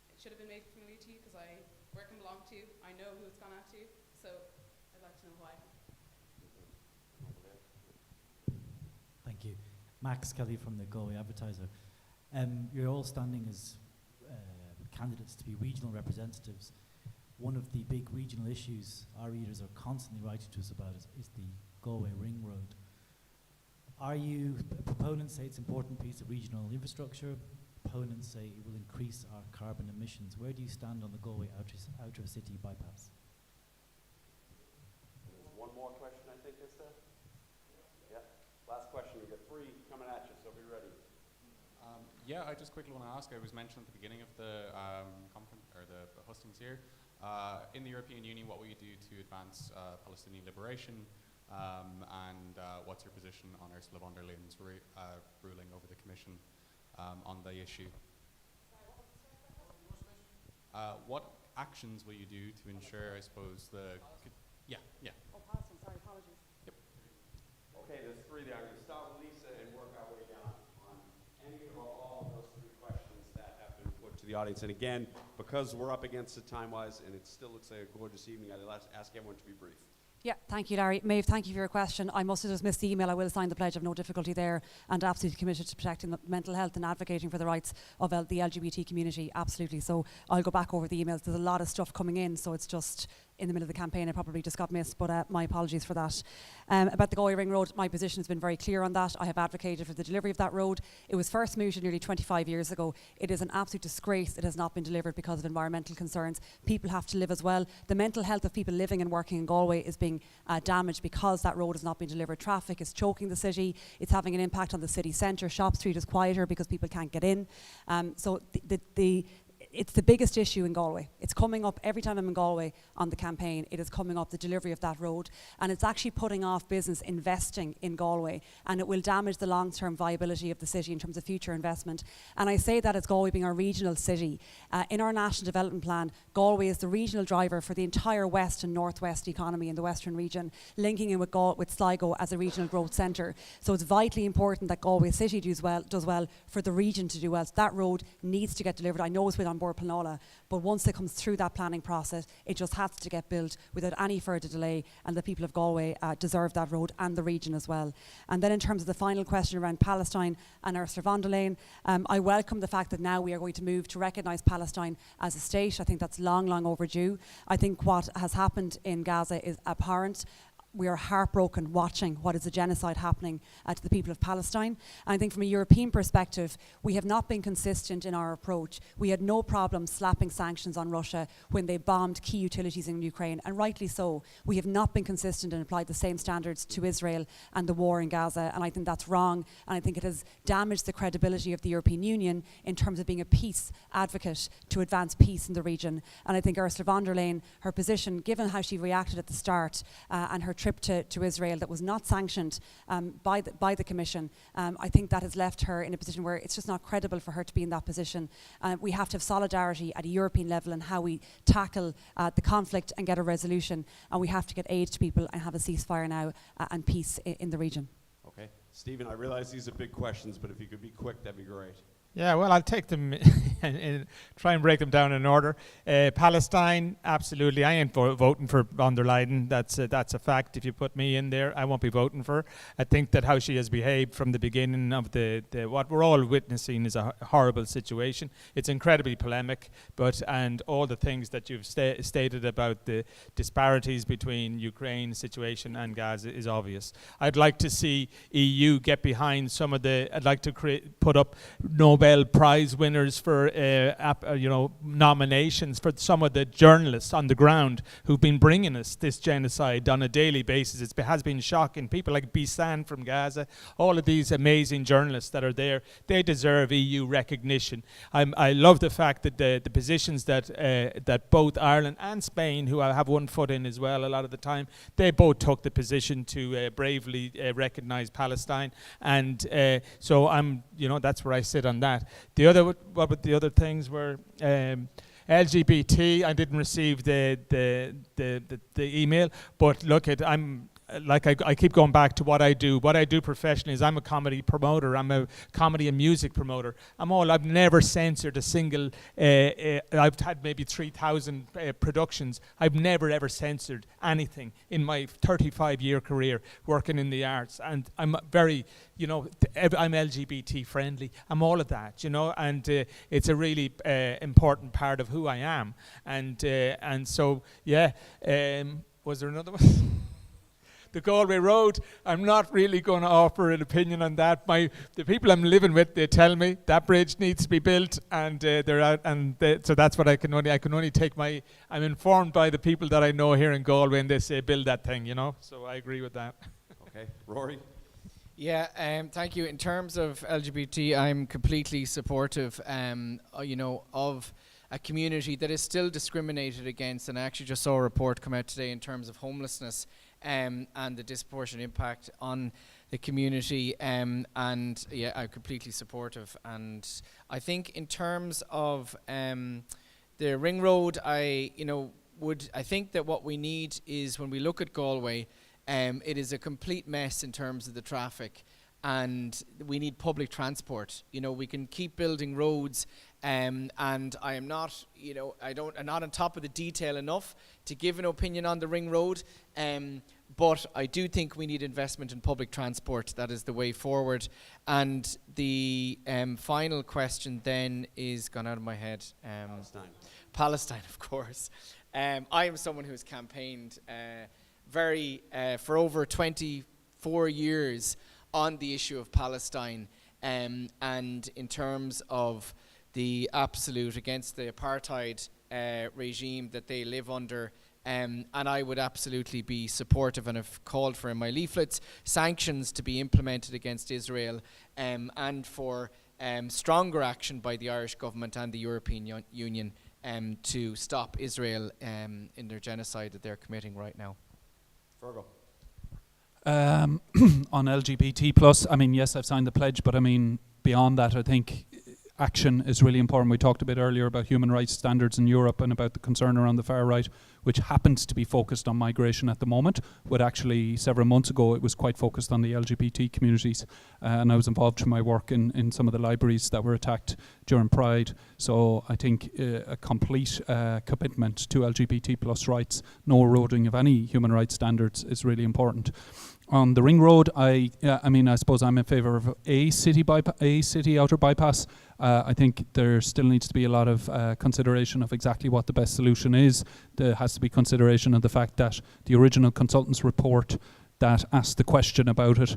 it should have been made familiar to you, because I work and belong to, I know who it's gone out to, so I'd like to know why. Thank you. Max Kelly from the Galway Advertiser. You're all standing as candidates to be regional representatives. One of the big regional issues our readers are constantly writing to us about is the Galway Ring Road. Proponents say it's an important piece of regional infrastructure. Opponents say it will increase our carbon emissions. Where do you stand on the Galway outer city bypass? There's one more question, I think, is there? Yeah. Last question. We've got 3 coming at you, so be ready. Yeah, I just quickly want to ask. I was mentioned at the beginning of the conference or the hustings here. In the European Union, what will you do to advance Palestinian liberation? And what's your position on Ursula von der Leyen's ruling over the Commission on the issue? What actions will you do to ensure, I suppose, yeah. Oh, past one, sorry, apologies. Yep. Okay, there's 3 there. I'm going to start with Lisa and work our way down on any or all of those 3 questions that have been put to the audience. And again, because we're up against it time-wise and it still looks like a gorgeous evening, I'd ask everyone to be brief. Yeah, thank you, Larry. Maeve, thank you for your question. I must have just missed the email. I will sign the pledge. I've no difficulty there, and absolutely committed to protecting the mental health and advocating for the rights of the LGBT community. Absolutely. So I'll go back over the emails. There's a lot of stuff coming in, so it's just in the middle of the campaign. I probably just got missed, but my apologies for that. About the Galway Ring Road, my position has been very clear on that. I have advocated for the delivery of that road. It was first mooted nearly 25 years ago. It is an absolute disgrace it has not been delivered because of environmental concerns. People have to live as well. The mental health of people living and working in Galway is being damaged because that road has not been delivered. Traffic is choking the city. It's having an impact on the city centre. Shop Street is quieter because people can't get in. So it's the biggest issue in Galway. It's coming up every time I'm in Galway on the campaign. It is coming up, the delivery of that road, and it's actually putting off business investing in Galway, and it will damage the long-term viability of the city in terms of future investment. And I say that as Galway being our regional city. In our National Development Plan, Galway is the regional driver for the entire west and northwest economy in the western region, linking in with Sligo as a regional growth centre. So it's vitally important that Galway City does well for the region to do well. So that road needs to get delivered. I know it's been on board Pleanála, but once it comes through that planning process, it just has to get built without any further delay, and the people of Galway deserve that road and the region as well. And then in terms of the final question around Palestine and Ursula von der Leyen, I welcome the fact that now we are going to move to recognise Palestine as a state. I think that's long, long overdue. I think what has happened in Gaza is abhorrent. We are heartbroken watching what is a genocide happening to the people of Palestine. And I think from a European perspective, we have not been consistent in our approach. We had no problem slapping sanctions on Russia when they bombed key utilities in Ukraine, and rightly so. We have not been consistent and applied the same standards to Israel and the war in Gaza, and I think that's wrong, and I think it has damaged the credibility of the European Union in terms of being a peace advocate to advance peace in the region. And I think Ursula von der Leyen, her position, given how she reacted at the start and her trip to Israel that was not sanctioned by the Commission, I think that has left her in a position where it's just not credible for her to be in that position. We have to have solidarity at a European level in how we tackle the conflict and get a resolution, and we have to get aid to people and have a ceasefire now and peace in the region. Okay. Stephen, I realize these are big questions, but if you could be quick, that'd be great. Yeah, well, I'll take them and try and break them down in order. Palestine, absolutely. I ain't voting for von der Leyen. That's a fact. If you put me in there, I won't be voting for her. I think that how she has behaved from the beginning of the what we're all witnessing is a horrible situation. It's incredibly polemic, and all the things that you've stated about the disparities between Ukraine's situation and Gaza is obvious. I'd like to see EU get behind I'd like to put up Nobel Prize winners for nominations for some of the journalists on the ground who've been bringing us this genocide on a daily basis. It has been shocking. People like Bisan from Gaza, all of these amazing journalists that are there, they deserve EU recognition. I love the fact that the positions that both Ireland and Spain, who I have one foot in as well a lot of the time, they both took the position to bravely recognise Palestine, and so that's where I sit on that. What about the other things were LGBT. I didn't receive the email, but look, I keep going back to what I do. What I do professionally is I'm a comedy promoter. I'm a comedy and music promoter. I've never censored a single. I've had maybe 3,000 productions. I've never ever censored anything in my 35-year career working in the arts. And I'm very, I'm LGBT friendly. I'm all of that, and it's a really important part of who I am. And so, yeah. Was there another one? The Galway Road, I'm not really going to offer an opinion on that. The people I'm living with, they tell me that bridge needs to be built, and they're out, so that's what I can only take I'm informed by the people that I know here in Galway, and they say build that thing, so I agree with that. Okay, Rory? Yeah, thank you. In terms of LGBT, I'm completely supportive, of a community that is still discriminated against, and I actually just saw a report come out today in terms of homelessness and the disproportionate impact on the community, and yeah, I'm completely supportive. And I think in terms of the ring road, I think that what we need is, when we look at Galway, it is a complete mess in terms of the traffic, and we need public transport. We can keep building roads, and I am not, I'm not on top of the detail enough to give an opinion on the ring road, but I do think we need investment in public transport. That is the way forward. And the final question then is gone out of my head. Palestine, of course. I am someone who's campaigned for over 24 years on the issue of Palestine, and in terms of the absolute against the apartheid regime that they live under. And I would absolutely be supportive, and have called for in my leaflets sanctions to be implemented against Israel, and for stronger action by the Irish government and the European Union to stop Israel in their genocide that they're committing right now. Fergal. On LGBT plus, I mean, yes, I've signed the pledge, but I mean, beyond that, I think action is really important. We talked a bit earlier about human rights standards in Europe and about the concern around the far right, which happens to be focused on migration at the moment, but actually several months ago it was quite focused on the LGBT communities, and I was involved in my work in some of the libraries that were attacked during Pride. So I think a complete commitment to LGBT plus rights, no eroding of any human rights standards, is really important. On the ring road, I mean, I suppose I'm in favour of a city outer bypass. I think there still needs to be a lot of consideration of exactly what the best solution is. There has to be consideration of the fact that the original consultant's report that asked the question about it,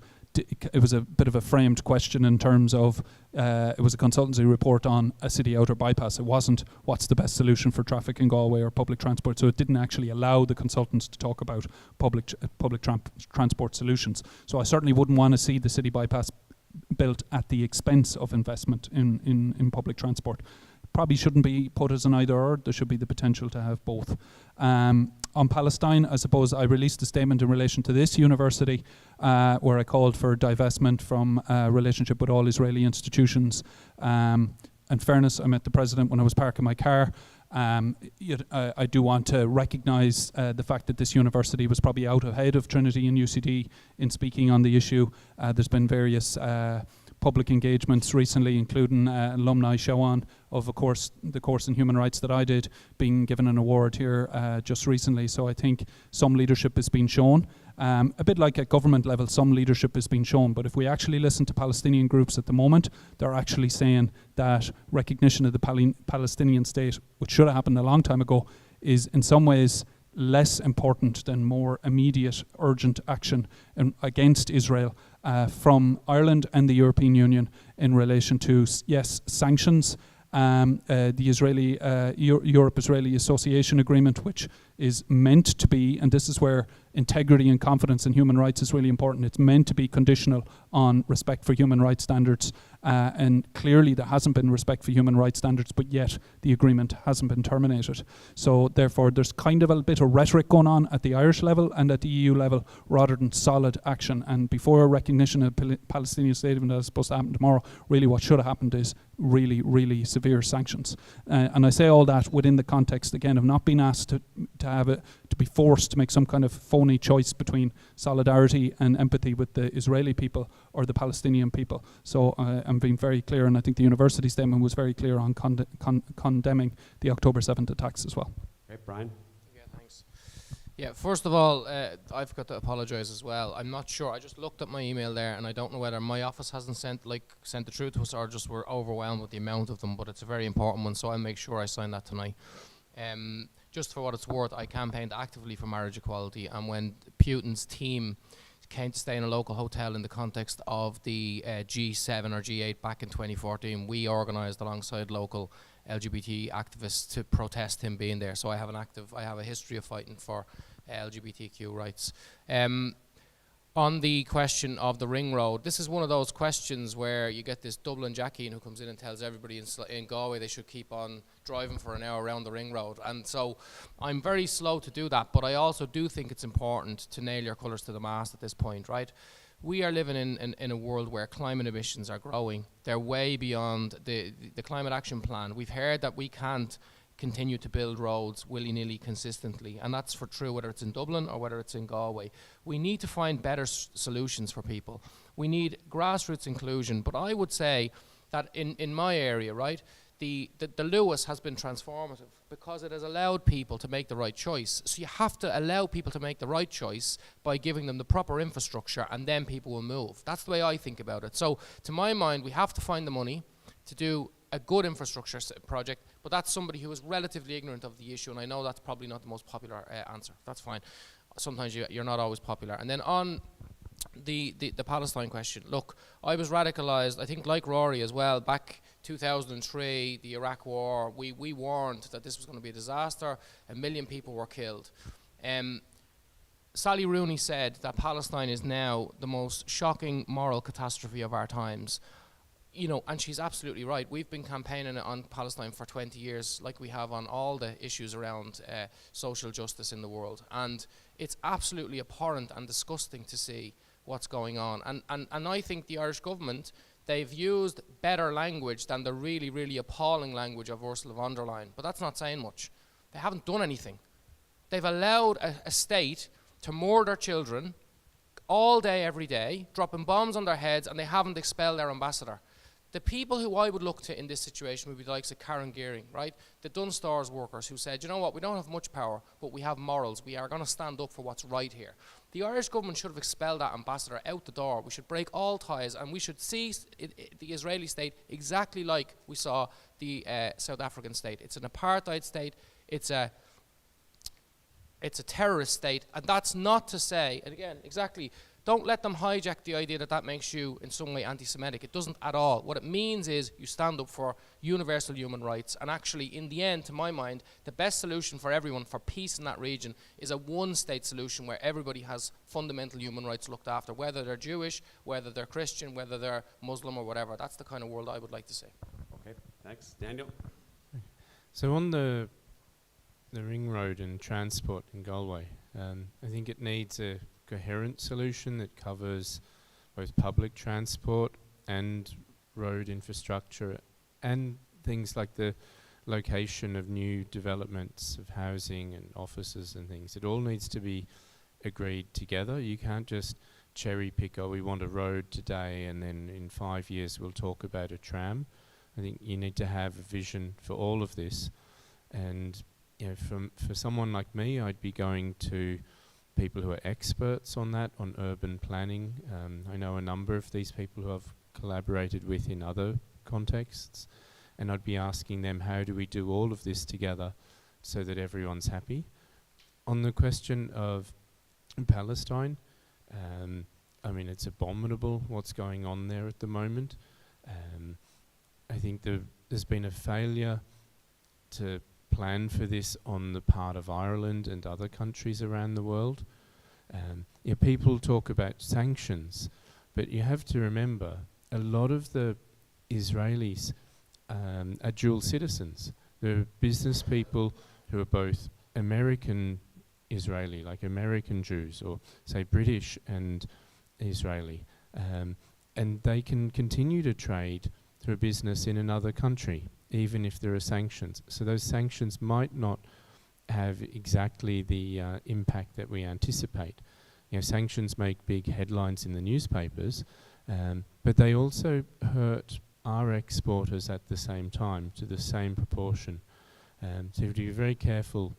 it was a bit of a framed question in terms of it was a consultancy report on a city outer bypass. It wasn't what's the best solution for traffic in Galway or public transport, so it didn't actually allow the consultants to talk about public transport solutions. So I certainly wouldn't want to see the city bypass built at the expense of investment in public transport. Probably shouldn't be put as an either or. There should be the potential to have both. On Palestine, I suppose I released a statement in relation to this university where I called for divestment from relationship with all Israeli institutions. In fairness, I met the president when I was parking my car. I do want to recognise the fact that this university was probably out ahead of Trinity and UCD in speaking on the issue. There's been various public engagements recently, including alumni show-on of course, the course in human rights that I did, being given an award here just recently. So I think some leadership has been shown. A bit like at government level, some leadership has been shown. But if we actually listen to Palestinian groups at the moment, they're actually saying that recognition of the Palestinian state, which should have happened a long time ago, is in some ways less important than more immediate, urgent action against Israel from Ireland and the European Union in relation to, yes, sanctions, the Israeli Europe-Israeli Association Agreement, which is meant to be, and this is where integrity and confidence in human rights is really important, it's meant to be conditional on respect for human rights standards, and clearly there hasn't been respect for human rights standards, but yet the agreement hasn't been terminated. So therefore there's kind of a bit of rhetoric going on at the Irish level and at the EU level rather than solid action. And before a recognition of Palestinian state, even though it's supposed to happen tomorrow, really what should have happened is really, really severe sanctions. And I say all that within the context, again, of not being asked to be forced to make some kind of phony choice between solidarity and empathy with the Israeli people or the Palestinian people. So I'm being very clear, and I think the university statement was very clear on condemning the October 7th attacks as well. Okay, Brian. Yeah, thanks. Yeah, first of all, I've got to apologise as well. I'm not sure. I just looked at my email there, and I don't know whether my office hasn't sent the truth to us or just we're overwhelmed with the amount of them. But it's a very important one, so I'll make sure I sign that tonight. Just for what it's worth, I campaigned actively for marriage equality, and when Putin's team came to stay in a local hotel in the context of the G7 or G8 back in 2014, we organised alongside local LGBT activists to protest him being there. So I have a history of fighting for LGBTQ rights. On the question of the ring road, this is one of those questions where you get this Dublin Jackie who comes in and tells everybody in Galway they should keep on driving for an hour around the ring road. And so I'm very slow to do that, but I also do think it's important to nail your colours to the mast at this point, right? We are living in a world where climate emissions are growing. They're way beyond the climate action plan. We've heard that we can't continue to build roads willy-nilly consistently, and that's for true whether it's in Dublin or whether it's in Galway. We need to find better solutions for people. We need grassroots inclusion, but I would say that in my area, right, the Lewis has been transformative because it has allowed people to make the right choice. So you have to allow people to make the right choice by giving them the proper infrastructure, and then people will move. That's the way I think about it. So to my mind, we have to find the money. to do a good infrastructure project, but that's somebody who is relatively ignorant of the issue, and I know that's probably not the most popular answer. That's fine. Sometimes you're not always popular. And then on the Palestine question, look, I was radicalized, I think like Rory as well, back 2003, the Iraq war, we warned that this was going to be a disaster, 1 million people were killed. Sally Rooney said that Palestine is now the most shocking moral catastrophe of our times. You know, and she's absolutely right. We've been campaigning on Palestine for 20 years, like we have on all the issues around social justice in the world. And it's absolutely abhorrent and disgusting to see what's going on. And I think the Irish government, they've used better language than the really, really appalling language of Ursula von der Leyen. But that's not saying much. They haven't done anything. They've allowed a state to murder children all day, every day, dropping bombs on their heads, and they haven't expelled their ambassador. The people who I would look to in this situation would be the likes of Karen Gearing, right? The Dunstars workers who said, you know what, we don't have much power, but we have morals. We are going to stand up for what's right here. The Irish government should have expelled that ambassador out the door. We should break all ties, and we should see the Israeli state exactly like we saw the South African state. It's an apartheid state. It's a terrorist state, and that's not to say, and again, exactly, don't let them hijack the idea that that makes you in some way anti-Semitic. It doesn't at all. What it means is you stand up for universal human rights, and actually, in the end, to my mind, the best solution for everyone, for peace in that region, is a one-state solution where everybody has fundamental human rights looked after, whether they're Jewish, whether they're Christian, whether they're Muslim or whatever. That's the kind of world I would like to see. Okay, thanks. Daniel? So on the ring road and transport in Galway, I think it needs a coherent solution that covers both public transport and road infrastructure and things like the location of new developments of housing and offices and things. It all needs to be agreed together. You can't just cherry pick, oh, we want a road today and then in 5 years we'll talk about a tram. I think you need to have a vision for all of this. And you know, for someone like me, I'd be going to people who are experts on that, on urban planning. I know a number of these people who I've collaborated with in other contexts, and I'd be asking them, how do we do all of this together so that everyone's happy? On the question of Palestine, I mean, it's abominable what's going on there at the moment. I think there's been a failure to plan for this on the part of Ireland and other countries around the world. People talk about sanctions, but you have to remember a lot of the Israelis are dual citizens. They're business people who are both American Israeli, like American Jews, or say British and Israeli, and they can continue to trade through business in another country, even if there are sanctions. So those sanctions might not have exactly the impact that we anticipate. You know, sanctions make big headlines in the newspapers, but they also hurt our exporters at the same time, to the same proportion. So you have to be very careful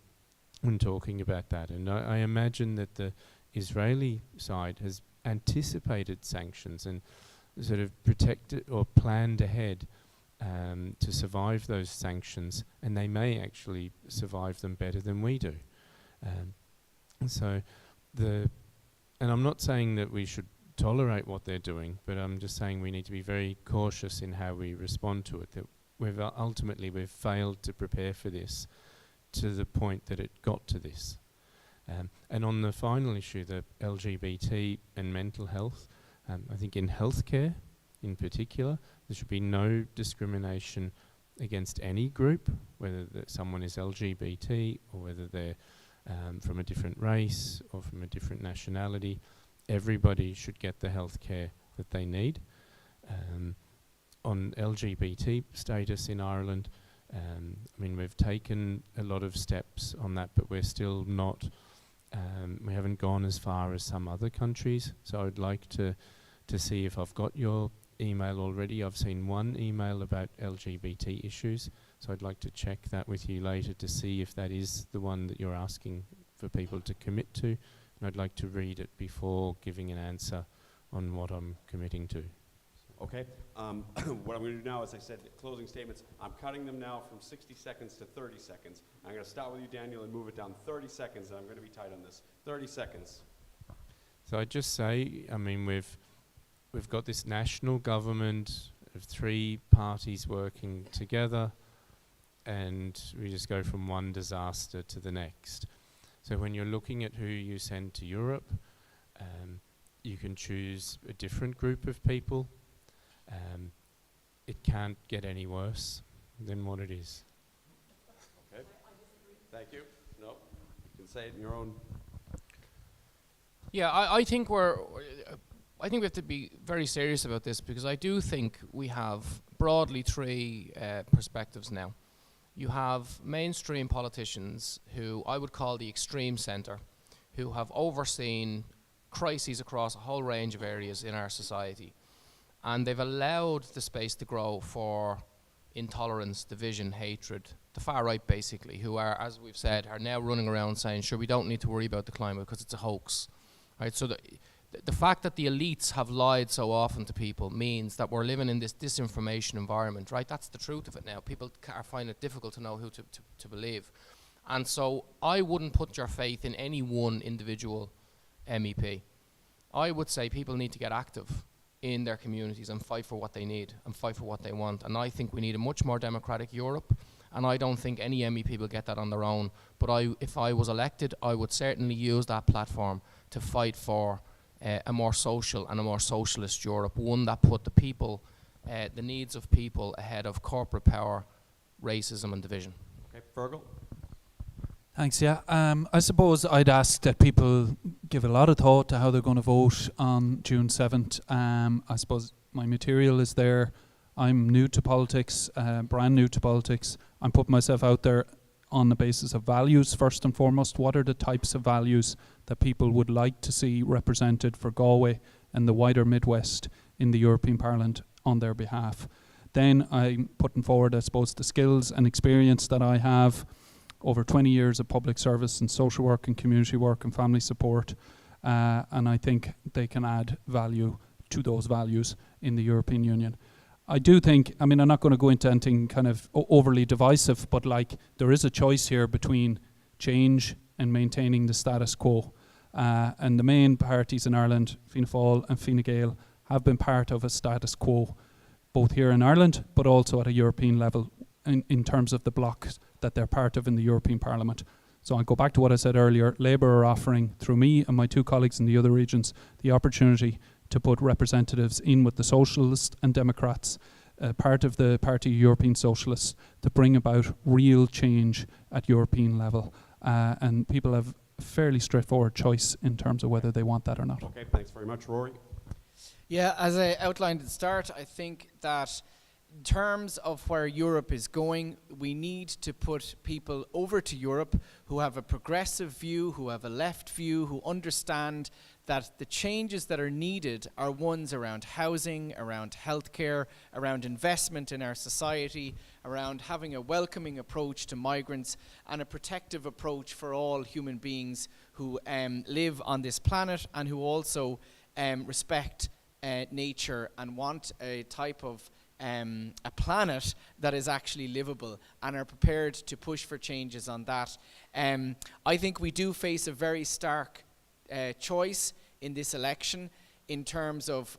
when talking about that. And I imagine that the Israeli side has anticipated sanctions and sort of protected or planned ahead to survive those sanctions, and they may actually survive them better than we do. And I'm not saying that we should tolerate what they're doing, but I'm just saying we need to be very cautious in how we respond to it. That we've failed to prepare for this to the point that it got to this. And on the final issue, the LGBT and mental health, I think in healthcare in particular, there should be no discrimination against any group, whether someone is LGBT or whether they're from a different race or from a different nationality. Everybody should get the healthcare that they need. On LGBT status in Ireland, I mean, we've taken a lot of steps on that, but we're still not, we haven't gone as far as some other countries. So I'd like to see if I've got your email already. I've seen one email about LGBT issues, so I'd like to check that with you later to see if that is the one that you're asking for people to commit to, and I'd like to read it before giving an answer on what I'm committing to. So. Okay. What I'm going to do now, as I said, closing statements. I'm cutting them now from 60 seconds to 30 seconds. I'm going to start with you, Daniel, and move it down 30 seconds, and I'm going to be tight on this. 30 seconds. So I'd just say, I mean, we've got this national government of 3 parties working together, and we just go from one disaster to the next. So when you're looking at who you send to Europe, you can choose a different group of people. It can't get any worse than what it is. Okay. Thank you. No, you can say it in your own. Yeah, I think we have to be very serious about this, because I do think we have broadly 3 perspectives now. You have mainstream politicians who I would call the extreme centre, who have overseen crises across a whole range of areas in our society. And they've allowed the space to grow for intolerance, division, hatred. The far right, basically, who are, as we've said, are now running around saying, sure, we don't need to worry about the climate because it's a hoax. Right? So the fact that the elites have lied so often to people means that we're living in this disinformation environment, right? That's the truth of it now. People find it difficult to know who to believe. And so I wouldn't put your faith in any one individual MEP. I would say people need to get active in their communities and fight for what they need and fight for what they want. And I think we need a much more democratic Europe, and I don't think any MEP will get that on their own. But if I was elected, I would certainly use that platform to fight for a more social and a more socialist Europe, one that put the people, the needs of people ahead of corporate power, racism and division. Okay, Fergal? Thanks, yeah. I suppose I'd ask that people give a lot of thought to how they're going to vote on June 7th. I suppose my material is there. I'm new to politics, brand new to politics. I'm putting myself out there on the basis of values, first and foremost. What are the types of values that people would like to see represented for Galway and the wider Midwest in the European Parliament on their behalf? Then I'm putting forward, I suppose, the skills and experience that I have over 20 years of public service and social work and community work and family support, and I think they can add value to those values in the European Union. I do think, I mean, I'm not going to go into anything kind of overly divisive, but like there is a choice here between change and maintaining the status quo. And the main parties in Ireland, Fianna Fáil and Fine Gael, have been part of a status quo, both here in Ireland, but also at a European level in terms of the bloc that they're part of in the European Parliament. So I'll go back to what I said earlier. Labour are offering, through me and my 2 colleagues in the other regions, the opportunity to put representatives in with the Socialists and Democrats, part of the Party of European Socialists, to bring about real change at European level. And people have a fairly straightforward choice in terms of whether they want that or not. Okay, thanks very much. Rory? Yeah, as I outlined at the start, I think that in terms of where Europe is going, we need to put people over to Europe who have a progressive view, who have a left view, who understand that the changes that are needed are ones around housing, around healthcare, around investment in our society, around having a welcoming approach to migrants and a protective approach for all human beings who live on this planet and who also respect nature and want a type of a planet that is actually livable and are prepared to push for changes on that. I think we do face a very stark choice in this election in terms of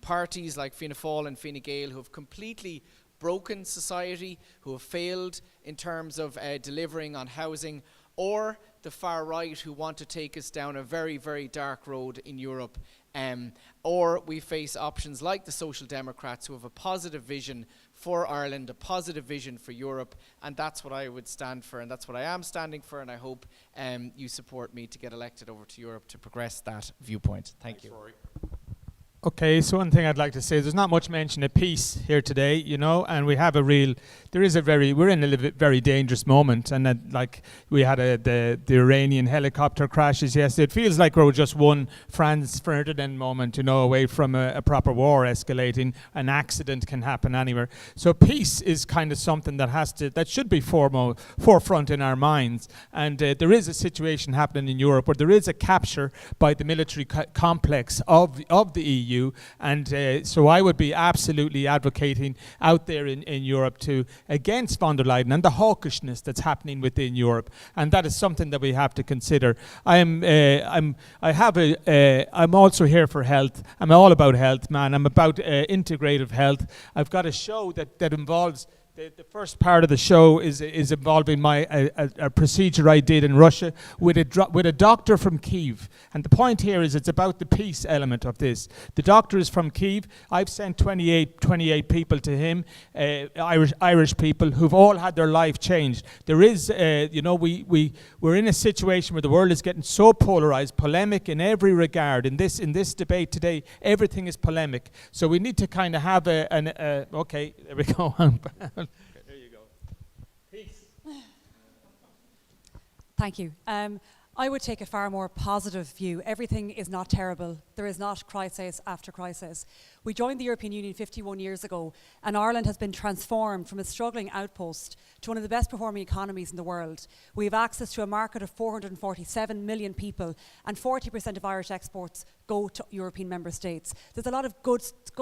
parties like Fianna Fáil and Fine Gael who have completely broken society, who have failed in terms of delivering on housing, or the far right who want to take us down a very, very dark road in Europe. Or we face options like the Social Democrats who have a positive vision for Ireland, a positive vision for Europe, and that's what I would stand for, and that's what I am standing for, and I hope you support me to get elected over to Europe to progress that viewpoint. Thank you. Rory. Okay, so one thing I'd like to say is there's not much mention of peace here today, you know, and we have we're in a very dangerous moment, and like we had the Iranian helicopter crashes yesterday. It feels like we're just one Franz Ferdinand moment, you know, away from a proper war escalating. An accident can happen anywhere. So peace is kind of something that should be forefront in our minds, and there is a situation happening in Europe where there is a capture by the military complex of the EU. EU. And so I would be absolutely advocating out there in Europe against von der Leyen and the hawkishness that's happening within Europe. And that is something that we have to consider. I'm also here for health. I'm all about health, man. I'm about integrative health. I've got a show that involves. The first part of the show is involving a procedure I did in Russia with a doctor from Kyiv. And the point here is it's about the peace element of this. The doctor is from Kyiv. I've sent 28 people to him, Irish people who've all had their life changed. There is, we're in a situation where the world is getting so polarized, polemic in every regard. In this debate today, everything is polemic. So we need to kind of have okay, there we go. There you go. Peace. Thank you. I would take a far more positive view. Everything is not terrible. There is not crisis after crisis. We joined the European Union 51 years ago, and Ireland has been transformed from a struggling outpost to one of the best performing economies in the world. We have access to a market of 447 million people, and 40% of Irish exports go to European member states. There's a lot of good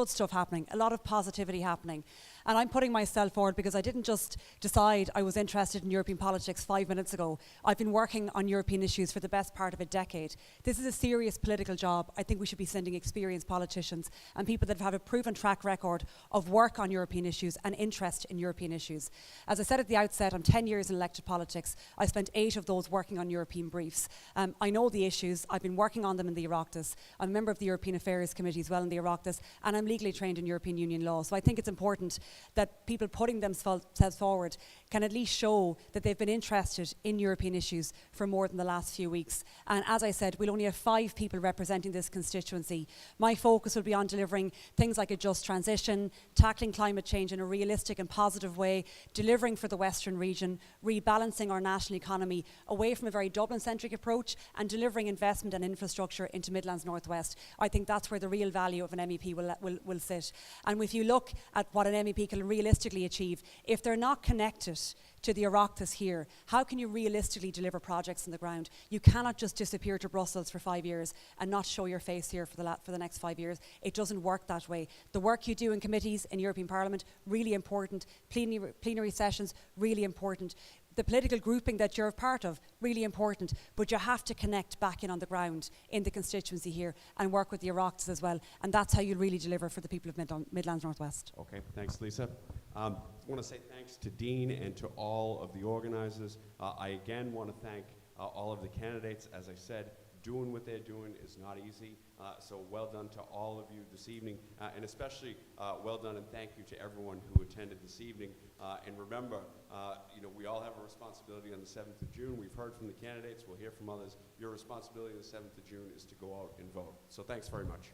stuff happening, a lot of positivity happening. And I'm putting myself forward because I didn't just decide I was interested in European politics 5 minutes ago. I've been working on European issues for the best part of a decade. This is a serious political job. I think we should be sending experienced politicians and people that have a proven track record of work on European issues and interest in European issues. As I said at the outset, I'm 10 years in elected politics. I spent 8 of those working on European briefs. I know the issues. I've been working on them in the Oireachtas. I'm a member of the European Affairs Committee as well in the Oireachtas, and I'm legally trained in European Union law. So I think it's important that people putting themselves forward can at least show that they've been interested in European issues for more than the last few weeks. And as I said, we'll only have 5 people representing this constituency. My focus will be on delivering things like a just transition, tackling climate change in a realistic and positive way, delivering for the Western region, rebalancing our national economy away from a very Dublin-centric approach, and delivering investment and infrastructure into Midlands Northwest. I think that's where the real value of an MEP will sit. And if you look at what an MEP can realistically achieve, if they're not connected to the Oireachtas here, how can you realistically deliver projects on the ground? You cannot just disappear to Brussels for 5 years and not show your face here for the next 5 years. It doesn't work that way. The work you do in committees in European Parliament, really important. Plenary sessions, really important. The political grouping that you're a part of, really important, but you have to connect back in on the ground in the constituency here and work with the Oireachtas as well, and that's how you'll really deliver for the people of Midlands Northwest. Okay, thanks, Lisa. I want to say thanks to Dean and to all of the organizers. I again want to thank all of the candidates. As I said, doing what they're doing is not easy, so well done to all of you this evening, and especially well done and thank you to everyone who attended this evening. And remember, we all have a responsibility on the 7th of June. We've heard from the candidates, we'll hear from others. Your responsibility on the 7th of June is to go out and vote. So thanks very much.